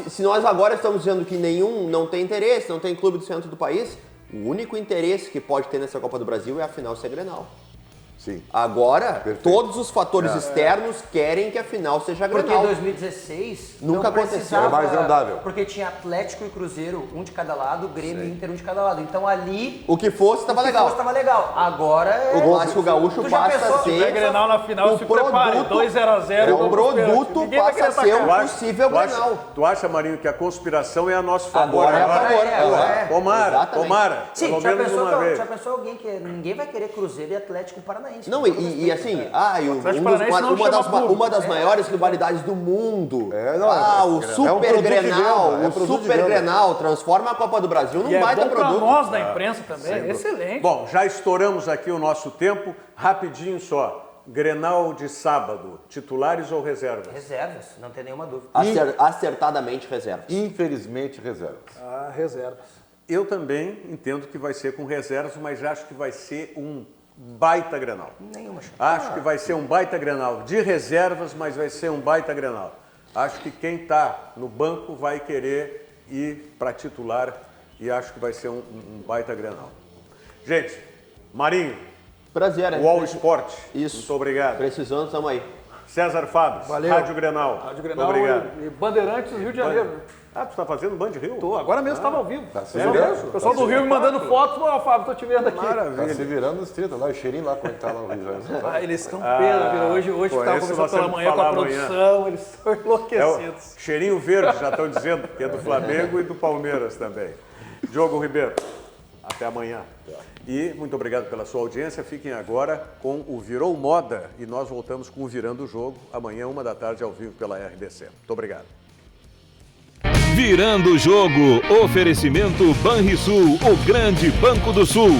Se nós agora estamos dizendo que nenhum não tem interesse, não tem clube do centro do país, O único interesse que pode ter nessa Copa do Brasil é a final ser Grenal. Sim. Agora, Perfeito. todos os fatores externos querem que a final seja Porque Grenal. em 2016 Nunca não aconteceu. precisava, É mais vendável. porque tinha Atlético e Cruzeiro, um de cada lado, Grêmio e Inter, um de cada lado. Então ali O que fosse estava legal. estava legal. Agora é... O Clássico Gaúcho Tu já passa pensou? a Se tiver ser... Grenal na final, o se prepare. produto- 2-0-0. o produto Ninguém vai passa a querer ser atacar. um possível Grenal. Tu acha, Marinho, que a conspiração é a nosso favor? Agora é a favor. agora é. Tomara, Exatamente. tomara. Sim, pelo já menos uma vez. pensou alguém que ninguém vai querer Cruzeiro e Atlético Paranaense. Não, com todo e respeito, assim, né? Atlético Paranaense não chama público. uma das maiores rivalidades do mundo. Não, O é um Super produto de Grenal, venda, é o produto de Super venda. Grenal transforma a Copa do Brasil num E é baita bom pra produto. nós da imprensa também. Excelente. Bom, já estouramos aqui o nosso tempo. Rapidinho só. Grenal de sábado, titulares ou reservas? Reservas, não tem nenhuma dúvida. Acertadamente reserva. Infelizmente, reservas. Reservas. Eu também entendo que vai ser com reservas, mas acho que vai ser um baita Grenal. Nenhuma chance. Acho que vai ser um baita Grenal. De reservas, mas vai ser um baita Grenal. Acho que quem está no banco vai querer ir para titular e acho que vai ser um baita Grenal. Gente, Marinho, Prazer, né? UOL Esporte, Isso. muito obrigado. Precisando, estamos aí. César Fábio, Valeu. Rádio Grenal. Rádio muito Grenal obrigado. e Bandeirantes do Rio de Janeiro. Ah, tu está fazendo Band Rio? Tô, agora mesmo estava ao vivo. se É virando. mesmo? O pessoal do Rio me mandando fotos. Ó, Fábio, tô te vendo aqui. Tá Maravilha. se virando nos 30 lá, o cheirinho lá, como é que tá lá no Rio de Janeiro. Ah, eles estão pena, hoje pô, estava esse conversando nós pela temos que manhã com a falar amanhã. produção, eles estão É o enlouquecidos. cheirinho verde, já estão dizendo, que é do Flamengo e do Palmeiras também. Diogo Ribeiro, até amanhã. E muito obrigado pela sua audiência. Fiquem agora com o Virou Moda e nós voltamos com o Virando o Jogo, amanhã, 13h, ao vivo pela RDC. Muito obrigado. Virando o jogo, oferecimento Banrisul, o grande Banco do Sul.